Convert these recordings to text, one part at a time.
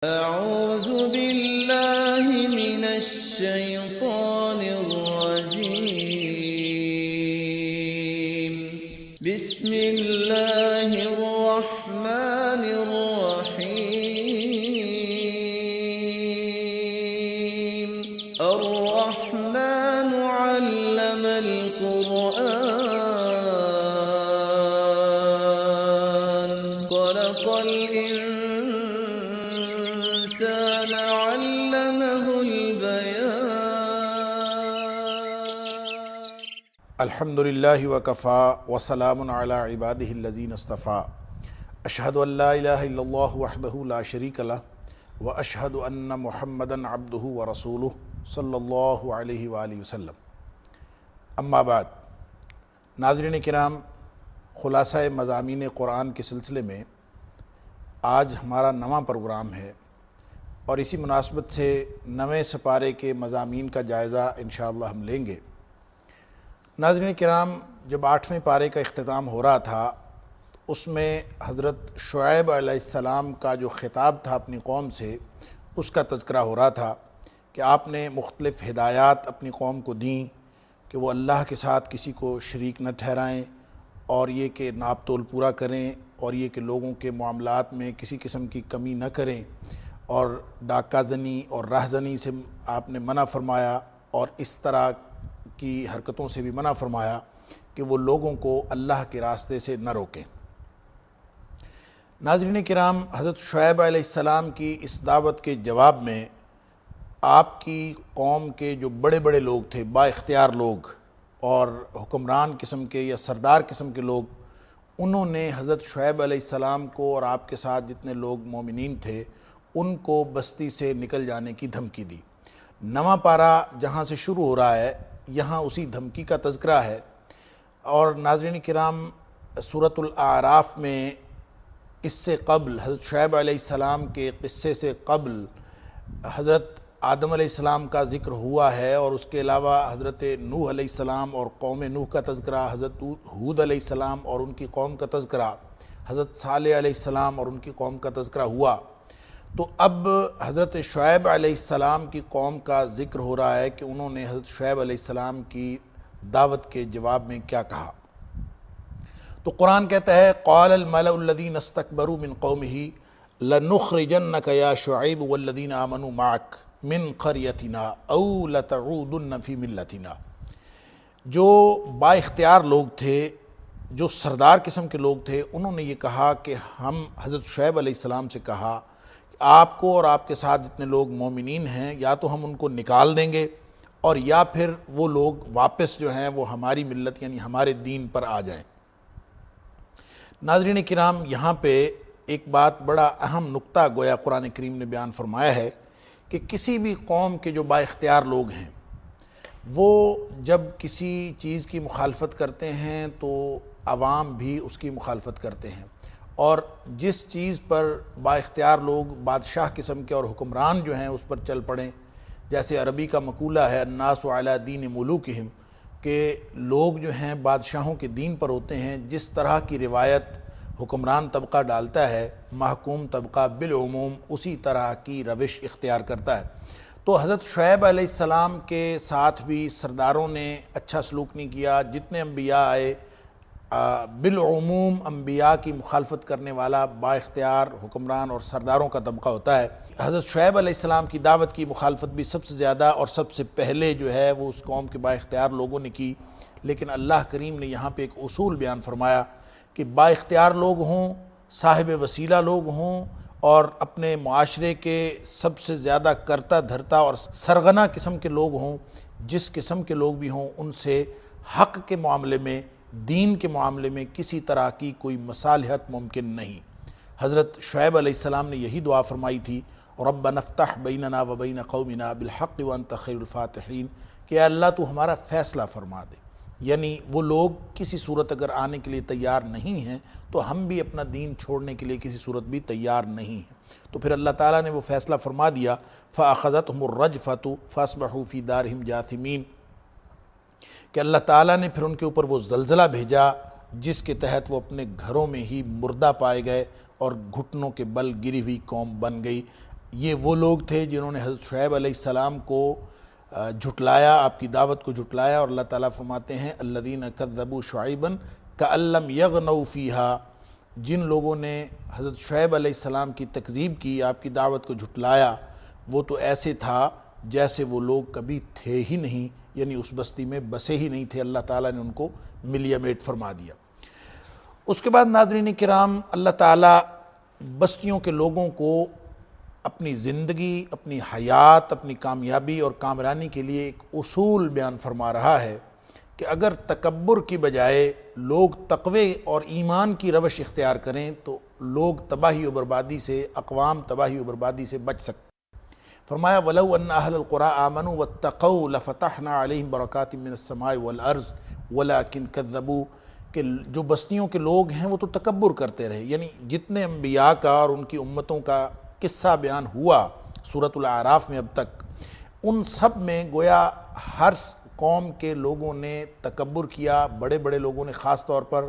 أعوذ بالله من الشيطان الرجيم بسم الله الرحمن الرحيم الرحمن علم القرآن خلق الإنسان علمه البيان الحمد للہ وکفا وسلام علی عبادہ الذین اصطفیٰ اشہد ان لا الہ الا اللہ وحدہ لا شریک لہ واشہد ان محمدا عبدہ ورسولہ صلی اللہ علیہ وآلہ وسلم اما بعد۔ ناظرین کرام، خلاصہ مضامین قرآن کے سلسلے میں آج ہمارا نواں پروگرام ہے اور اسی مناسبت سے نویں سپارے کے مضامین کا جائزہ انشاءاللہ ہم لیں گے۔ ناظرین کرام، جب 8ویں پارے کا اختتام ہو رہا تھا اس میں حضرت شعیب علیہ السلام کا جو خطاب تھا اپنی قوم سے، اس کا تذکرہ ہو رہا تھا کہ آپ نے مختلف ہدایات اپنی قوم کو دیں کہ وہ اللہ کے ساتھ کسی کو شریک نہ ٹھہرائیں، اور یہ کہ ناپ تول پورا کریں، اور یہ کہ لوگوں کے معاملات میں کسی قسم کی کمی نہ کریں، اور ڈاکہ زنی اور راہ زنی سے آپ نے منع فرمایا، اور اس طرح کی حرکتوں سے بھی منع فرمایا کہ وہ لوگوں کو اللہ کے راستے سے نہ روکیں۔ ناظرین کرام، حضرت شعیب علیہ السلام کی اس دعوت کے جواب میں آپ کی قوم کے جو بڑے بڑے لوگ تھے، با اختیار لوگ اور حکمران قسم کے یا سردار قسم کے لوگ، انہوں نے حضرت شعیب علیہ السلام کو اور آپ کے ساتھ جتنے لوگ مومنین تھے ان کو بستی سے نکل جانے کی دھمکی دی۔ نواں پارہ جہاں سے شروع ہو رہا ہے یہاں اسی دھمکی کا تذکرہ ہے۔ اور ناظرین کرام، سورۃ الاعراف میں اس سے قبل حضرت شعیب علیہ السلام کے قصے سے قبل حضرت آدم علیہ السلام کا ذکر ہوا ہے، اور اس کے علاوہ حضرت نوح علیہ السلام اور قوم نوح کا تذکرہ، حضرت ہود علیہ السلام اور ان کی قوم کا تذکرہ، حضرت صالح علیہ السلام اور ان کی قوم کا تذکرہ ہوا۔ تو اب حضرت شعیب علیہ السلام کی قوم کا ذکر ہو رہا ہے کہ انہوں نے حضرت شعیب علیہ السلام کی دعوت کے جواب میں کیا کہا۔ تو قرآن کہتا ہے قال الملأ الذین استکبروا من قومہ لنخرجنک یا شعیب والذین آمنوا معک من قریتنا او لتعودن فی ملتنا۔ جو با اختیار لوگ تھے، جو سردار قسم کے لوگ تھے، انہوں نے یہ کہا کہ ہم حضرت شعیب علیہ السلام سے کہا کہ آپ کو اور آپ کے ساتھ جتنے لوگ مومنین ہیں یا تو ہم ان کو نکال دیں گے، اور یا پھر وہ لوگ واپس جو ہیں وہ ہماری ملت یعنی ہمارے دین پر آ جائیں۔ ناظرین کرام، یہاں پہ ایک بات، بڑا اہم نقطہ گویا قرآن کریم نے بیان فرمایا ہے کہ کسی بھی قوم کے جو با اختیار لوگ ہیں وہ جب کسی چیز کی مخالفت کرتے ہیں تو عوام بھی اس کی مخالفت کرتے ہیں، اور جس چیز پر با اختیار لوگ بادشاہ قسم کے اور حکمران جو ہیں اس پر چل پڑیں، جیسے عربی کا مقولہ ہے الناس علی دین ملوکہم، کہ لوگ جو ہیں بادشاہوں کے دین پر ہوتے ہیں، جس طرح کی روایت حکمران طبقہ ڈالتا ہے محکوم طبقہ بالعموم اسی طرح کی روش اختیار کرتا ہے۔ تو حضرت شعیب علیہ السلام کے ساتھ بھی سرداروں نے اچھا سلوک نہیں کیا۔ جتنے انبیاء آئے بالعموم انبیاء کی مخالفت کرنے والا با اختیار حکمران اور سرداروں کا طبقہ ہوتا ہے۔ حضرت شعیب علیہ السلام کی دعوت کی مخالفت بھی سب سے زیادہ اور سب سے پہلے جو ہے وہ اس قوم کے با اختیار لوگوں نے کی، لیکن اللہ کریم نے یہاں پہ ایک اصول بیان فرمایا کہ با اختیار لوگ ہوں، صاحب وسیلہ لوگ ہوں، اور اپنے معاشرے کے سب سے زیادہ کرتا دھرتا اور سرغنہ قسم کے لوگ ہوں، جس قسم کے لوگ بھی ہوں، ان سے حق کے معاملے میں، دین کے معاملے میں کسی طرح کی کوئی مصالحت ممکن نہیں۔ حضرت شعیب علیہ السلام نے یہی دعا فرمائی تھی ربنا افتح بیننا وبین قومنا بالحق وانت خیر الفاتحین، کہ اے اللہ تو ہمارا فیصلہ فرما دے، یعنی وہ لوگ کسی صورت اگر آنے کے لیے تیار نہیں ہیں تو ہم بھی اپنا دین چھوڑنے کے لیے کسی صورت بھی تیار نہیں ہیں۔ تو پھر اللہ تعالیٰ نے وہ فیصلہ فرما دیا فَأَخَذَتْهُمُ الرَّجْفَةُ فَأَصْبَحُوا فِي دَارِهِمْ جَاثِمِينَ، کہ اللہ تعالیٰ نے پھر ان کے اوپر وہ زلزلہ بھیجا جس کے تحت وہ اپنے گھروں میں ہی مردہ پائے گئے اور گھٹنوں کے بل گری ہوئی قوم بن گئی۔ یہ وہ لوگ تھے جنہوں نے حضرت شعیب علیہ السلام کو جھٹلایا، آپ کی دعوت کو جھٹلایا، اور اللہ تعالیٰ فرماتے ہیں الذین کذبوا شعیبا کأن لم یغنوا فیہا، جن لوگوں نے حضرت شعیب علیہ السلام کی تکذیب کی، آپ کی دعوت کو جھٹلایا، وہ تو ایسے تھا جیسے وہ لوگ کبھی تھے ہی نہیں، یعنی اس بستی میں بسے ہی نہیں تھے، اللہ تعالیٰ نے ان کو ملیا میٹ فرما دیا۔ اس کے بعد ناظرین کرام، اللہ تعالیٰ بستیوں کے لوگوں کو اپنی زندگی، اپنی حیات، اپنی کامیابی اور کامرانی کے لیے ایک اصول بیان فرما رہا ہے کہ اگر تکبر کی بجائے لوگ تقوی اور ایمان کی روش اختیار کریں تو لوگ تباہی و بربادی سے، اقوام تباہی و بربادی سے بچ سکتے۔ فرمایا وَلَوْ أَنَّ أَهْلَ الْقُرَىٰ آمَنُوا وَاتَّقَوْا لَفَتَحْنَا عَلَيْهِمْ بَرَكَاتٍ مِّنَ السَّمَاءِ وَالْأَرْضِ وَلَٰكِنْ كَذَّبُوا، کہ جو بستیوں کے لوگ ہیں وہ تو تکبر کرتے رہے، یعنی جتنے انبیاء کا اور ان کی امتوں کا قصہ بیان ہوا سورۃ الاعراف میں اب تک، ان سب میں گویا ہر قوم کے لوگوں نے تکبر کیا، بڑے بڑے لوگوں نے خاص طور پر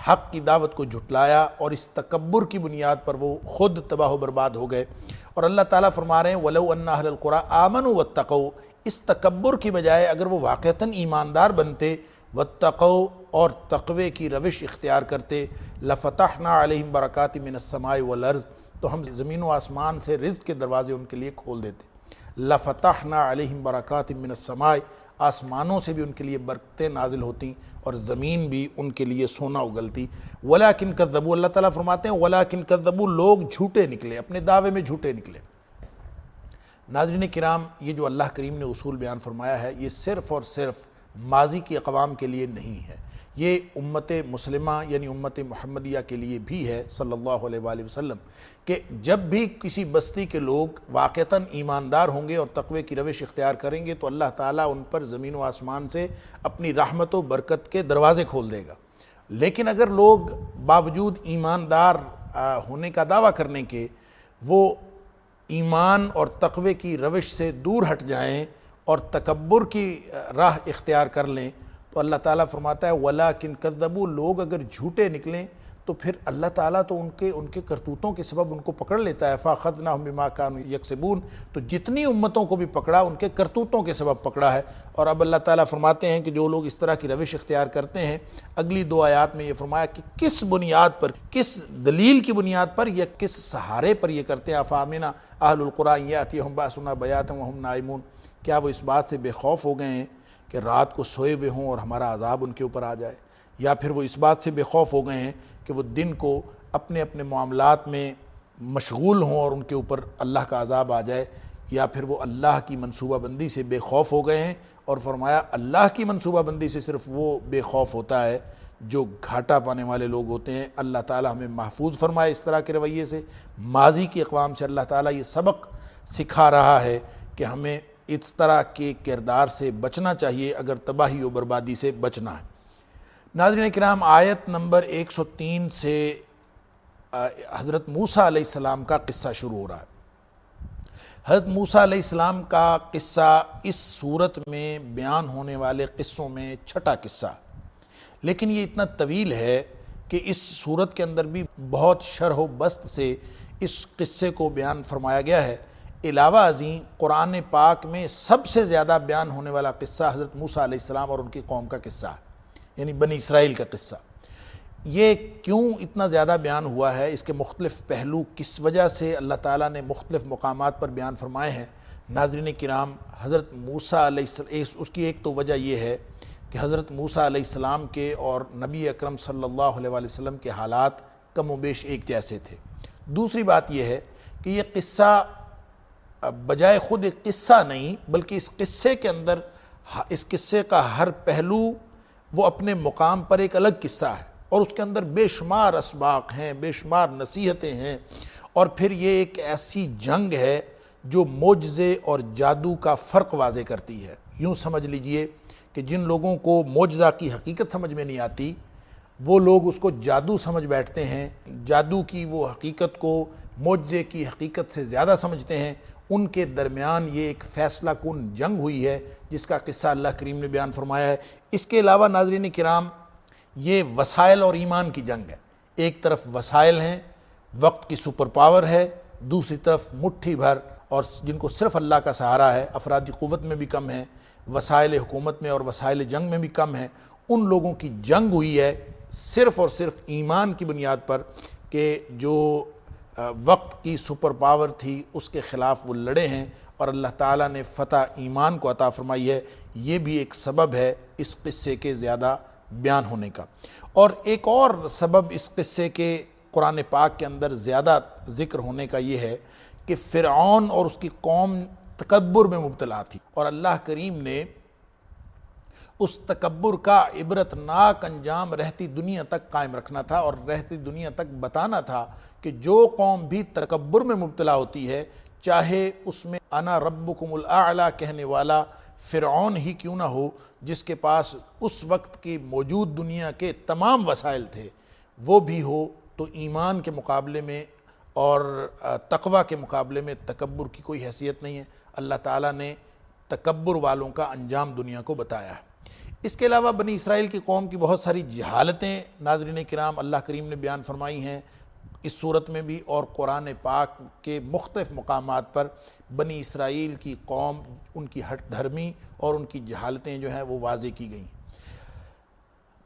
حق کی دعوت کو جھٹلایا، اور اس تکبر کی بنیاد پر وہ خود تباہ و برباد ہو گئے۔ اور اللہ تعالیٰ فرما رہے ہیں وَلَوْ أَنَّ أَهْلَ الْقُرَىٰ آمَنُوا وَاتَّقَوْا، اس تکبر کی بجائے اگر وہ واقعتاً ایماندار بنتے، واتقوا، اور تقوی کی روش اختیار کرتے، لَفَتَحْنَا عَلَيْهِمْ بَرَكَاتٍ مِّنَ السَّمَاءِ وَالْأَرْضِ، تو ہم زمین و آسمان سے رزق کے دروازے ان کے لیے کھول دیتے۔ لَفَتَحْنَا عَلَيْهِمْ بَرَكَاتٍ مِّنَ السَّمَاءِ، آسمانوں سے بھی ان کے لیے برکتیں نازل ہوتی اور زمین بھی ان کے لیے سونا اگلتی۔ وَلَٰكِنْ كَذَّبُوا، اللہ تعالیٰ فرماتے ہیں وَلَٰكِنْ كَذَّبُوا، لوگ جھوٹے نکلے، اپنے دعوے میں جھوٹے نکلے۔ ناظرین کرام، یہ جو اللہ کریم نے اصول بیان فرمایا ہے، یہ صرف اور صرف ماضی کی اقوام کے لیے نہیں ہے، یہ امت مسلمہ یعنی امت محمدیہ کے لیے بھی ہے صلی اللہ علیہ وآلہ وسلم، کہ جب بھی کسی بستی کے لوگ واقعتاً ایماندار ہوں گے اور تقوی کی روش اختیار کریں گے تو اللہ تعالیٰ ان پر زمین و آسمان سے اپنی رحمت و برکت کے دروازے کھول دے گا۔ لیکن اگر لوگ باوجود ایماندار ہونے کا دعویٰ کرنے کے وہ ایمان اور تقوی کی روش سے دور ہٹ جائیں اور تکبر کی راہ اختیار کر لیں، تو اللہ تعالیٰ فرماتا ہے وَلَٰكِنْ كَذَّبُوا، لوگ اگر جھوٹے نکلیں تو پھر اللہ تعالیٰ تو ان کے کرتوتوں کے سبب ان کو پکڑ لیتا ہے۔ فَأَخَذْنَاهُمْ بِمَا كَانُوا يَكْسِبُونَ، تو جتنی امتوں کو بھی پکڑا ان کے کرتوتوں کے سبب پکڑا ہے۔ اور اب اللہ تعالیٰ فرماتے ہیں کہ جو لوگ اس طرح کی روش اختیار کرتے ہیں، اگلی دو آیات میں یہ فرمایا کہ کس بنیاد پر، کس دلیل کی بنیاد پر یا کس سہارے پر یہ کرتے ہیں۔ أَفَأَمِنَ أَهْلُ الْقُرَىٰ أَن يَأْتِيَهُمْ بَأْسُنَا بَيَاتًا وَهُمْ نَائِمُونَ، کیا وہ اس بات سے بے خوف ہو گئے ہیں کہ رات کو سوئے ہوئے ہوں اور ہمارا عذاب ان کے اوپر آ جائے، یا پھر وہ اس بات سے بے خوف ہو گئے ہیں کہ وہ دن کو اپنے اپنے معاملات میں مشغول ہوں اور ان کے اوپر اللہ کا عذاب آ جائے، یا پھر وہ اللہ کی منصوبہ بندی سے بے خوف ہو گئے ہیں۔ اور فرمایا اللہ کی منصوبہ بندی سے صرف وہ بے خوف ہوتا ہے جو گھاٹا پانے والے لوگ ہوتے ہیں۔ اللہ تعالیٰ ہمیں محفوظ فرمائے اس طرح کے رویے سے۔ ماضی کی اقوام سے اللہ تعالیٰ یہ سبق سکھا رہا ہے کہ ہمیں اس طرح کے کردار سے بچنا چاہیے اگر تباہی و بربادی سے بچنا ہے۔ ناظرین کرام، آیت نمبر 103 سے حضرت موسیٰ علیہ السلام کا قصہ شروع ہو رہا ہے۔ حضرت موسیٰ علیہ السلام کا قصہ اس صورت میں بیان ہونے والے قصوں میں چھٹا قصہ، لیکن یہ اتنا طویل ہے کہ اس صورت کے اندر بھی بہت شرح و بسط سے اس قصے کو بیان فرمایا گیا ہے۔ علاوہ ازیں قرآن پاک میں سب سے زیادہ بیان ہونے والا قصہ حضرت موسیٰ علیہ السلام اور ان کی قوم کا قصہ ہے، یعنی بنی اسرائیل کا قصہ۔ یہ کیوں اتنا زیادہ بیان ہوا ہے، اس کے مختلف پہلو کس وجہ سے اللہ تعالیٰ نے مختلف مقامات پر بیان فرمائے ہیں۔ ناظرین کرام، حضرت موسیٰ علیہ السلام، اس کی ایک تو وجہ یہ ہے کہ حضرت موسیٰ علیہ السلام کے اور نبی اکرم صلی اللہ علیہ وآلہ وسلم کے حالات کم و بیش ایک جیسے تھے۔ دوسری بات یہ ہے کہ یہ قصہ بجائے خود ایک قصہ نہیں، بلکہ اس قصے کے اندر، اس قصے کا ہر پہلو وہ اپنے مقام پر ایک الگ قصہ ہے، اور اس کے اندر بے شمار اسباق ہیں، بے شمار نصیحتیں ہیں، اور پھر یہ ایک ایسی جنگ ہے جو معجزے اور جادو کا فرق واضح کرتی ہے۔ یوں سمجھ لیجئے کہ جن لوگوں کو معجزہ کی حقیقت سمجھ میں نہیں آتی، وہ لوگ اس کو جادو سمجھ بیٹھتے ہیں، جادو کی وہ حقیقت کو معجزے کی حقیقت سے زیادہ سمجھتے ہیں۔ ان کے درمیان یہ ایک فیصلہ کن جنگ ہوئی ہے جس کا قصہ اللہ کریم نے بیان فرمایا ہے۔ اس کے علاوہ ناظرین کرام، یہ وسائل اور ایمان کی جنگ ہے۔ ایک طرف وسائل ہیں، وقت کی سپر پاور ہے، دوسری طرف مٹھی بھر اور جن کو صرف اللہ کا سہارا ہے، افرادی قوت میں بھی کم ہیں، وسائل حکومت میں اور وسائل جنگ میں بھی کم ہیں، ان لوگوں کی جنگ ہوئی ہے صرف اور صرف ایمان کی بنیاد پر کہ جو وقت کی سپر پاور تھی اس کے خلاف وہ لڑے ہیں، اور اللہ تعالیٰ نے فتح ایمان کو عطا فرمائی ہے۔ یہ بھی ایک سبب ہے اس قصے کے زیادہ بیان ہونے کا۔ اور ایک اور سبب اس قصے کے قرآن پاک کے اندر زیادہ ذکر ہونے کا یہ ہے کہ فرعون اور اس کی قوم تکبر میں مبتلا تھی، اور اللہ کریم نے اس تکبر کا عبرتناک انجام رہتی دنیا تک قائم رکھنا تھا، اور رہتی دنیا تک بتانا تھا کہ جو قوم بھی تکبر میں مبتلا ہوتی ہے، چاہے اس میں انا ربکم الاعلی کہنے والا فرعون ہی کیوں نہ ہو، جس کے پاس اس وقت کی موجود دنیا کے تمام وسائل تھے، وہ بھی ہو، تو ایمان کے مقابلے میں اور تقوی کے مقابلے میں تکبر کی کوئی حیثیت نہیں ہے۔ اللہ تعالیٰ نے تکبر والوں کا انجام دنیا کو بتایا ہے۔ اس کے علاوہ بنی اسرائیل کی قوم کی بہت ساری جہالتیں ناظرین کرام اللہ کریم نے بیان فرمائی ہیں اس صورت میں بھی، اور قرآن پاک کے مختلف مقامات پر بنی اسرائیل کی قوم، ان کی ہٹ دھرمی اور ان کی جہالتیں جو ہیں وہ واضح کی گئیں۔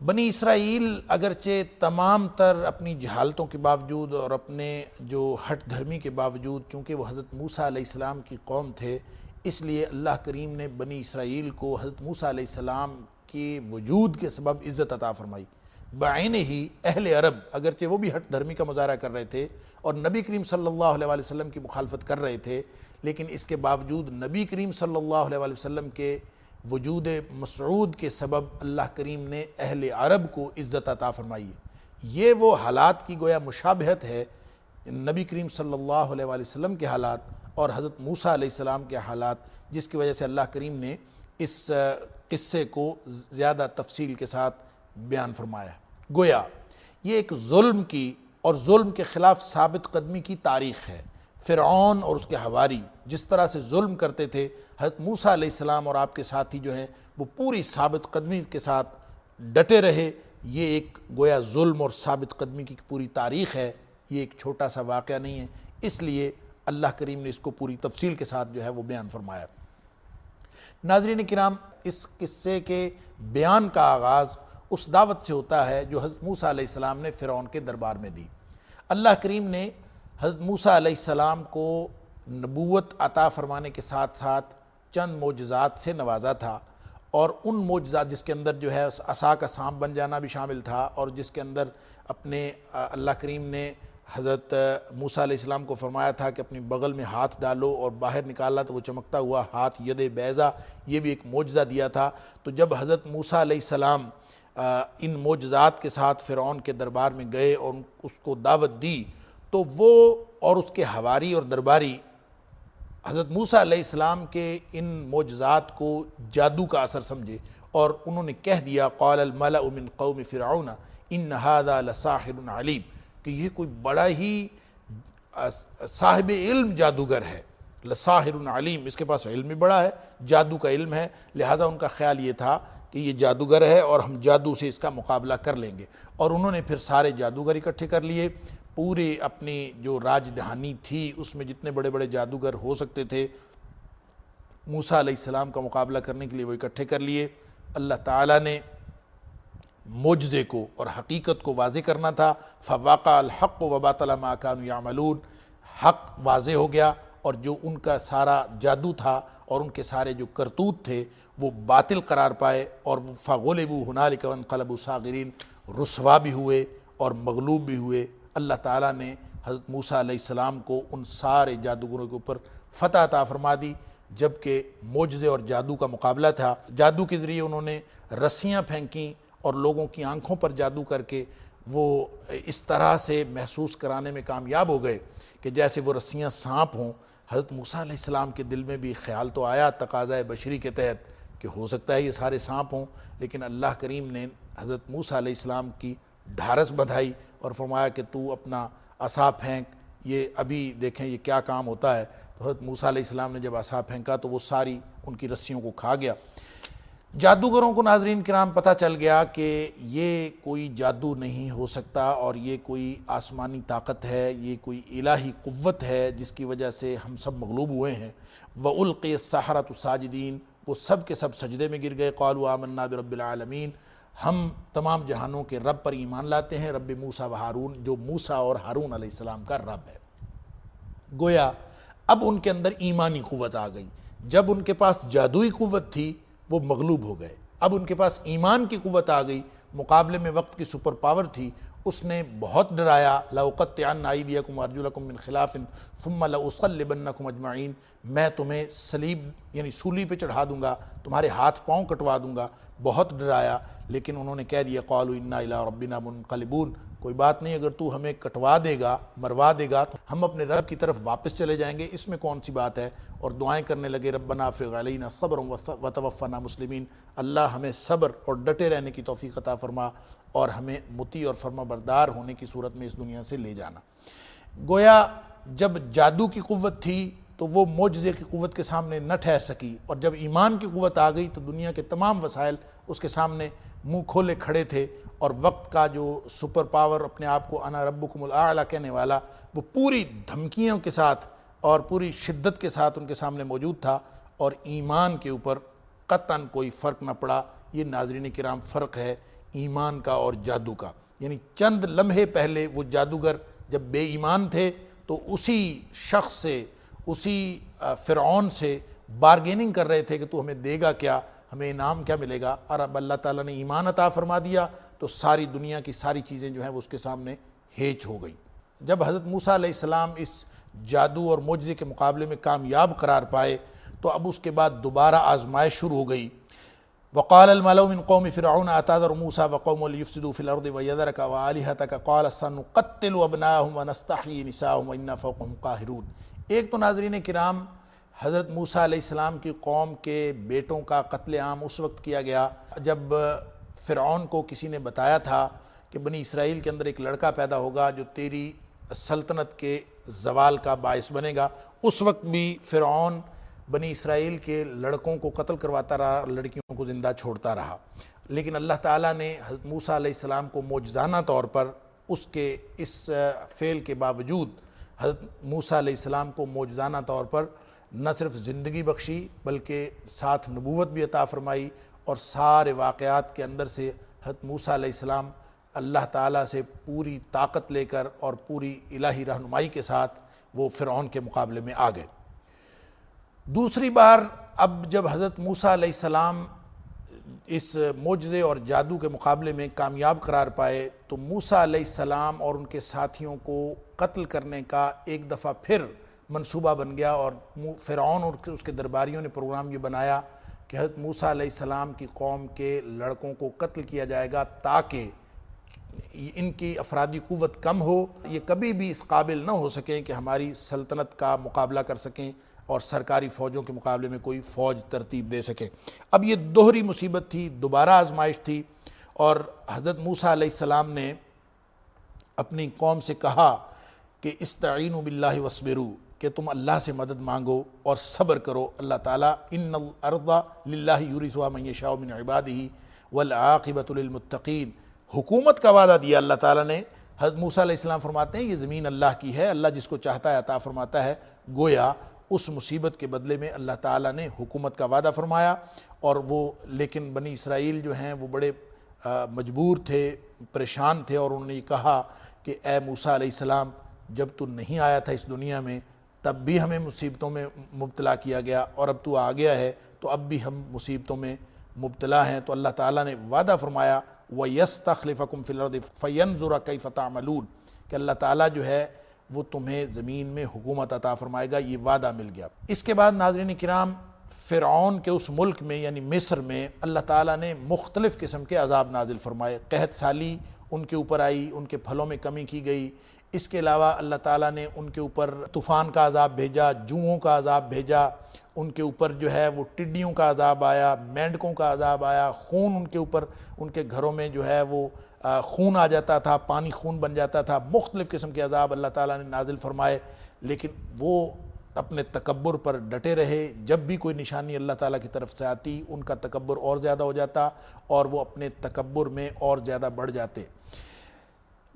بنی اسرائیل اگرچہ تمام تر اپنی جہالتوں کے باوجود اور اپنے جو ہٹ دھرمی کے باوجود، چونکہ وہ حضرت موسیٰ علیہ السلام کی قوم تھے، اس لیے اللہ کریم نے بنی اسرائیل کو حضرت موسیٰ علیہ السلام کے وجود کے سبب عزت عطا فرمائی۔ بعین ہی اہل عرب اگرچہ وہ بھی ہٹ دھرمی کا مظاہرہ کر رہے تھے اور نبی کریم صلی اللہ علیہ وسلم کی مخالفت کر رہے تھے، لیکن اس کے باوجود نبی کریم صلی اللہ علیہ وسلم کے وجود مسعود کے سبب اللہ کریم نے اہل عرب کو عزت عطا فرمائی۔ یہ وہ حالات کی گویا مشابہت ہے نبی کریم صلی اللہ علیہ وسلم کے حالات اور حضرت موسیٰ علیہ السلام کے حالات، جس کی وجہ سے اللہ کریم نے اس قصے کو زیادہ تفصیل کے ساتھ بیان فرمایا۔ گویا یہ ایک ظلم کی اور ظلم کے خلاف ثابت قدمی کی تاریخ ہے۔ فرعون اور اس کے حواری جس طرح سے ظلم کرتے تھے، حضرت موسیٰ علیہ السلام اور آپ کے ساتھی جو ہیں وہ پوری ثابت قدمی کے ساتھ ڈٹے رہے۔ یہ ایک گویا ظلم اور ثابت قدمی کی پوری تاریخ ہے، یہ ایک چھوٹا سا واقعہ نہیں ہے، اس لیے اللہ کریم نے اس کو پوری تفصیل کے ساتھ جو ہے وہ بیان فرمایا۔ ناظرین کرام، اس قصے کے بیان کا آغاز اس دعوت سے ہوتا ہے جو حضرت موسیٰ علیہ السلام نے فرعون کے دربار میں دی۔ اللہ کریم نے حضرت موسیٰ علیہ السلام کو نبوت عطا فرمانے کے ساتھ ساتھ چند معجزات سے نوازا تھا، اور ان معجزات جس کے اندر جو ہے عصا کا سانپ بن جانا بھی شامل تھا، اور جس کے اندر اپنے اللہ کریم نے حضرت موسیٰ علیہ السلام کو فرمایا تھا کہ اپنی بغل میں ہاتھ ڈالو اور باہر نکالا تو وہ چمکتا ہوا ہاتھ ید بیضا، یہ بھی ایک معجزہ دیا تھا۔ تو جب حضرت موسیٰ علیہ السلام ان معجزات کے ساتھ فرعون کے دربار میں گئے اور اس کو دعوت دی، تو وہ اور اس کے حواری اور درباری حضرت موسیٰ علیہ السلام کے ان معجزات کو جادو کا اثر سمجھے، اور انہوں نے کہہ دیا قال الملأ من قوم فرعون ان هذا لساحر علیم، کہ یہ کوئی بڑا ہی صاحب علم جادوگر ہے، لساحر علیم، اس کے پاس علم بھی بڑا ہے، جادو کا علم ہے، لہٰذا ان کا خیال یہ تھا کہ یہ جادوگر ہے اور ہم جادو سے اس کا مقابلہ کر لیں گے۔ اور انہوں نے پھر سارے جادوگر اکٹھے کر لیے، پوری اپنی جو راج دہانی تھی اس میں جتنے بڑے بڑے جادوگر ہو سکتے تھے موسیٰ علیہ السلام کا مقابلہ کرنے کے لیے وہ اکٹھے کر لیے۔ اللہ تعالیٰ نے معجزے کو اور حقیقت کو واضح کرنا تھا، فواقع الحق وباطل ما كانوا يعملون، حق واضح ہو گیا اور جو ان کا سارا جادو تھا اور ان کے سارے جو کرتوت تھے وہ باطل قرار پائے، اور فغلبوا هنالك وانقلبوا صاغرین، رسوا بھی ہوئے اور مغلوب بھی ہوئے۔ اللہ تعالیٰ نے حضرت موسیٰ علیہ السلام کو ان سارے جادوگروں کے اوپر فتح عطا فرما دی، جبکہ معجزے اور جادو کا مقابلہ تھا۔ جادو کے ذریعے انہوں نے رسیاں پھینکیں اور لوگوں کی آنکھوں پر جادو کر کے وہ اس طرح سے محسوس کرانے میں کامیاب ہو گئے کہ جیسے وہ رسیاں سانپ ہوں۔ حضرت موسیٰ علیہ السلام کے دل میں بھی خیال تو آیا تقاضۂ بشری کے تحت کہ ہو سکتا ہے یہ سارے سانپ ہوں، لیکن اللہ کریم نے حضرت موسیٰ علیہ السلام کی ڈھارس بندھائی اور فرمایا کہ تو اپنا عصا پھینک، یہ ابھی دیکھیں یہ کیا کام ہوتا ہے۔ تو حضرت موسیٰ علیہ السلام نے جب عصا پھینکا تو وہ ساری ان کی رسیوں کو کھا گیا۔ جادوگروں کو ناظرین کرام پتہ چل گیا کہ یہ کوئی جادو نہیں ہو سکتا اور یہ کوئی آسمانی طاقت ہے، یہ کوئی الہی قوت ہے جس کی وجہ سے ہم سب مغلوب ہوئے ہیں۔ وَأُلْقِيَ السَّحَرَةُ ساجدین، وہ سب کے سب سجدے میں گر گئے۔ قالوا آمنا برب العالمین، ہم تمام جہانوں کے رب پر ایمان لاتے ہیں، رب موسیٰ و ہارون، جو موسیٰ اور ہارون علیہ السلام کا رب ہے۔ گویا اب ان کے اندر ایمانی قوت آ گئی۔ جب ان کے پاس جادوئی قوت تھی وہ مغلوب ہو گئے، اب ان کے پاس ایمان کی قوت آ گئی، مقابلے میں وقت کی سپر پاور تھی۔ اس نے بہت ڈرایا، لَأُقَطِّعَنَّ أَيْدِيَكُمْ وَأَرْجُلَكُمْ مِنْ خِلَافٍ ثُمَّ لَأُصَلِّبَنَّكُمْ أَجْمَعِينَ، میں تمہیں صلیب یعنی سولی پہ چڑھا دوں گا، تمہارے ہاتھ پاؤں کٹوا دوں گا۔ بہت ڈرایا، لیکن انہوں نے کہہ دیا قَالُوا إِنَّا إِلَىٰ رَبِّنَا مُنْقَلِبُونَ، کوئی بات نہیں، اگر تو ہمیں کٹوا دے گا، مروا دے گا تو ہم اپنے رب کی طرف واپس چلے جائیں گے، اس میں کون سی بات ہے۔ اور دعائیں کرنے لگے، ربنا افرغ علینا صبرا وتوفنا مسلمین، اللہ ہمیں صبر اور ڈٹے رہنے کی توفیق عطا فرما اور ہمیں مطیع اور فرما بردار ہونے کی صورت میں اس دنیا سے لے جانا۔ گویا جب جادو کی قوت تھی تو وہ معجزے کی قوت کے سامنے نہ ٹھہر سکی، اور جب ایمان کی قوت آ گئی تو دنیا کے تمام وسائل اس کے سامنے منہ کھولے کھڑے تھے، اور وقت کا جو سپر پاور اپنے آپ کو انا ربکم الاعلی کہنے والا، وہ پوری دھمکیوں کے ساتھ اور پوری شدت کے ساتھ ان کے سامنے موجود تھا، اور ایمان کے اوپر قطعاً کوئی فرق نہ پڑا۔ یہ ناظرین کرام فرق ہے ایمان کا اور جادو کا، یعنی چند لمحے پہلے وہ جادوگر جب بے ایمان تھے تو اسی شخص سے، اسی فرعون سے بارگیننگ کر رہے تھے کہ تو ہمیں دے گا کیا، ہمیں انعام کیا ملے گا، اور اب اللہ تعالیٰ نے ایمان عطا فرما دیا تو ساری دنیا کی ساری چیزیں جو ہیں وہ اس کے سامنے ہیچ ہو گئیں۔ جب حضرت موسیٰ علیہ السلام اس جادو اور معجزے کے مقابلے میں کامیاب قرار پائے تو اب اس کے بعد دوبارہ آزمائش شروع ہو گئی۔ وقال الملأ من قوم فرعون أتذر موسى وقومه ليفسدوا في الأرض ويذرك وآلهتك قال سنقتل أبناءهم ونستحيي نساءهم وإنا فوقهم قاهرون۔ ایک تو ناظرین کرام حضرت موسیٰ علیہ السلام کی قوم کے بیٹوں کا قتل عام اس وقت کیا گیا جب فرعون کو کسی نے بتایا تھا کہ بنی اسرائیل کے اندر ایک لڑکا پیدا ہوگا جو تیری سلطنت کے زوال کا باعث بنے گا۔ اس وقت بھی فرعون بنی اسرائیل کے لڑکوں کو قتل کرواتا رہا، لڑکیوں کو زندہ چھوڑتا رہا، لیکن اللہ تعالیٰ نے حضرت موسیٰ علیہ السلام کو معجزانہ طور پر اس کے اس فعل کے باوجود حضرت موسیٰ علیہ السلام کو معجزانہ طور پر نہ صرف زندگی بخشی بلکہ ساتھ نبوت بھی عطا فرمائی، اور سارے واقعات کے اندر سے حضرت موسیٰ علیہ السلام اللہ تعالیٰ سے پوری طاقت لے کر اور پوری الہی رہنمائی کے ساتھ وہ فرعون کے مقابلے میں آ گئے۔ دوسری بار اب جب حضرت موسیٰ علیہ السلام اس معجزے اور جادو کے مقابلے میں کامیاب قرار پائے تو موسیٰ علیہ السلام اور ان کے ساتھیوں کو قتل کرنے کا ایک دفعہ پھر منصوبہ بن گیا، اور فرعون اور اس کے درباریوں نے پروگرام یہ بنایا کہ حضرت موسیٰ علیہ السلام کی قوم کے لڑکوں کو قتل کیا جائے گا تاکہ ان کی افرادی قوت کم ہو، یہ کبھی بھی اس قابل نہ ہو سکیں کہ ہماری سلطنت کا مقابلہ کر سکیں اور سرکاری فوجوں کے مقابلے میں کوئی فوج ترتیب دے سکے۔ اب یہ دوہری مصیبت تھی، دوبارہ آزمائش تھی، اور حضرت موسیٰ علیہ السلام نے اپنی قوم سے کہا کہ استعینوا باللہ واصبروا، کہ تم اللہ سے مدد مانگو اور صبر کرو۔ اللہ تعالیٰ ان الارض للہ یورثها من یشاء من عبادہ والعاقبۃ للمتقین، حکومت کا وعدہ دیا اللہ تعالیٰ نے۔ حضرت موسیٰ علیہ السلام فرماتے ہیں یہ زمین اللہ کی ہے، اللہ جس کو چاہتا ہے عطا فرماتا ہے۔ گویا اس مصیبت کے بدلے میں اللہ تعالیٰ نے حکومت کا وعدہ فرمایا، اور وہ لیکن بنی اسرائیل جو ہیں وہ بڑے مجبور تھے، پریشان تھے، اور انہوں نے یہ کہا کہ اے موسیٰ علیہ السلام جب تو نہیں آیا تھا اس دنیا میں تب بھی ہمیں مصیبتوں میں مبتلا کیا گیا، اور اب تو آ گیا ہے تو اب بھی ہم مصیبتوں میں مبتلا ہیں۔ تو اللہ تعالیٰ نے وعدہ فرمایا وَيَسْتَخْلِفَكُمْ فِي الْأَرْضِ فَيَنْظُرَ كَيْفَ تَعْمَلُونَ، کہ اللہ تعالیٰ جو ہے وہ تمہیں زمین میں حکومت عطا فرمائے گا، یہ وعدہ مل گیا۔ اس کے بعد ناظرین کرام فرعون کے اس ملک میں یعنی مصر میں اللہ تعالیٰ نے مختلف قسم کے عذاب نازل فرمائے، قحط سالی ان کے اوپر آئی، ان کے پھلوں میں کمی کی گئی۔ اس کے علاوہ اللہ تعالیٰ نے ان کے اوپر طوفان کا عذاب بھیجا، جوؤں کا عذاب بھیجا، ان کے اوپر جو ہے وہ ٹڈیوں کا عذاب آیا، مینڈکوں کا عذاب آیا، خون ان کے اوپر، ان کے گھروں میں جو ہے وہ خون آ جاتا تھا، پانی خون بن جاتا تھا، مختلف قسم کے عذاب اللہ تعالیٰ نے نازل فرمائے۔ لیکن وہ اپنے تکبر پر ڈٹے رہے، جب بھی کوئی نشانی اللہ تعالیٰ کی طرف سے آتی ان کا تکبر اور زیادہ ہو جاتا اور وہ اپنے تکبر میں اور زیادہ بڑھ جاتے۔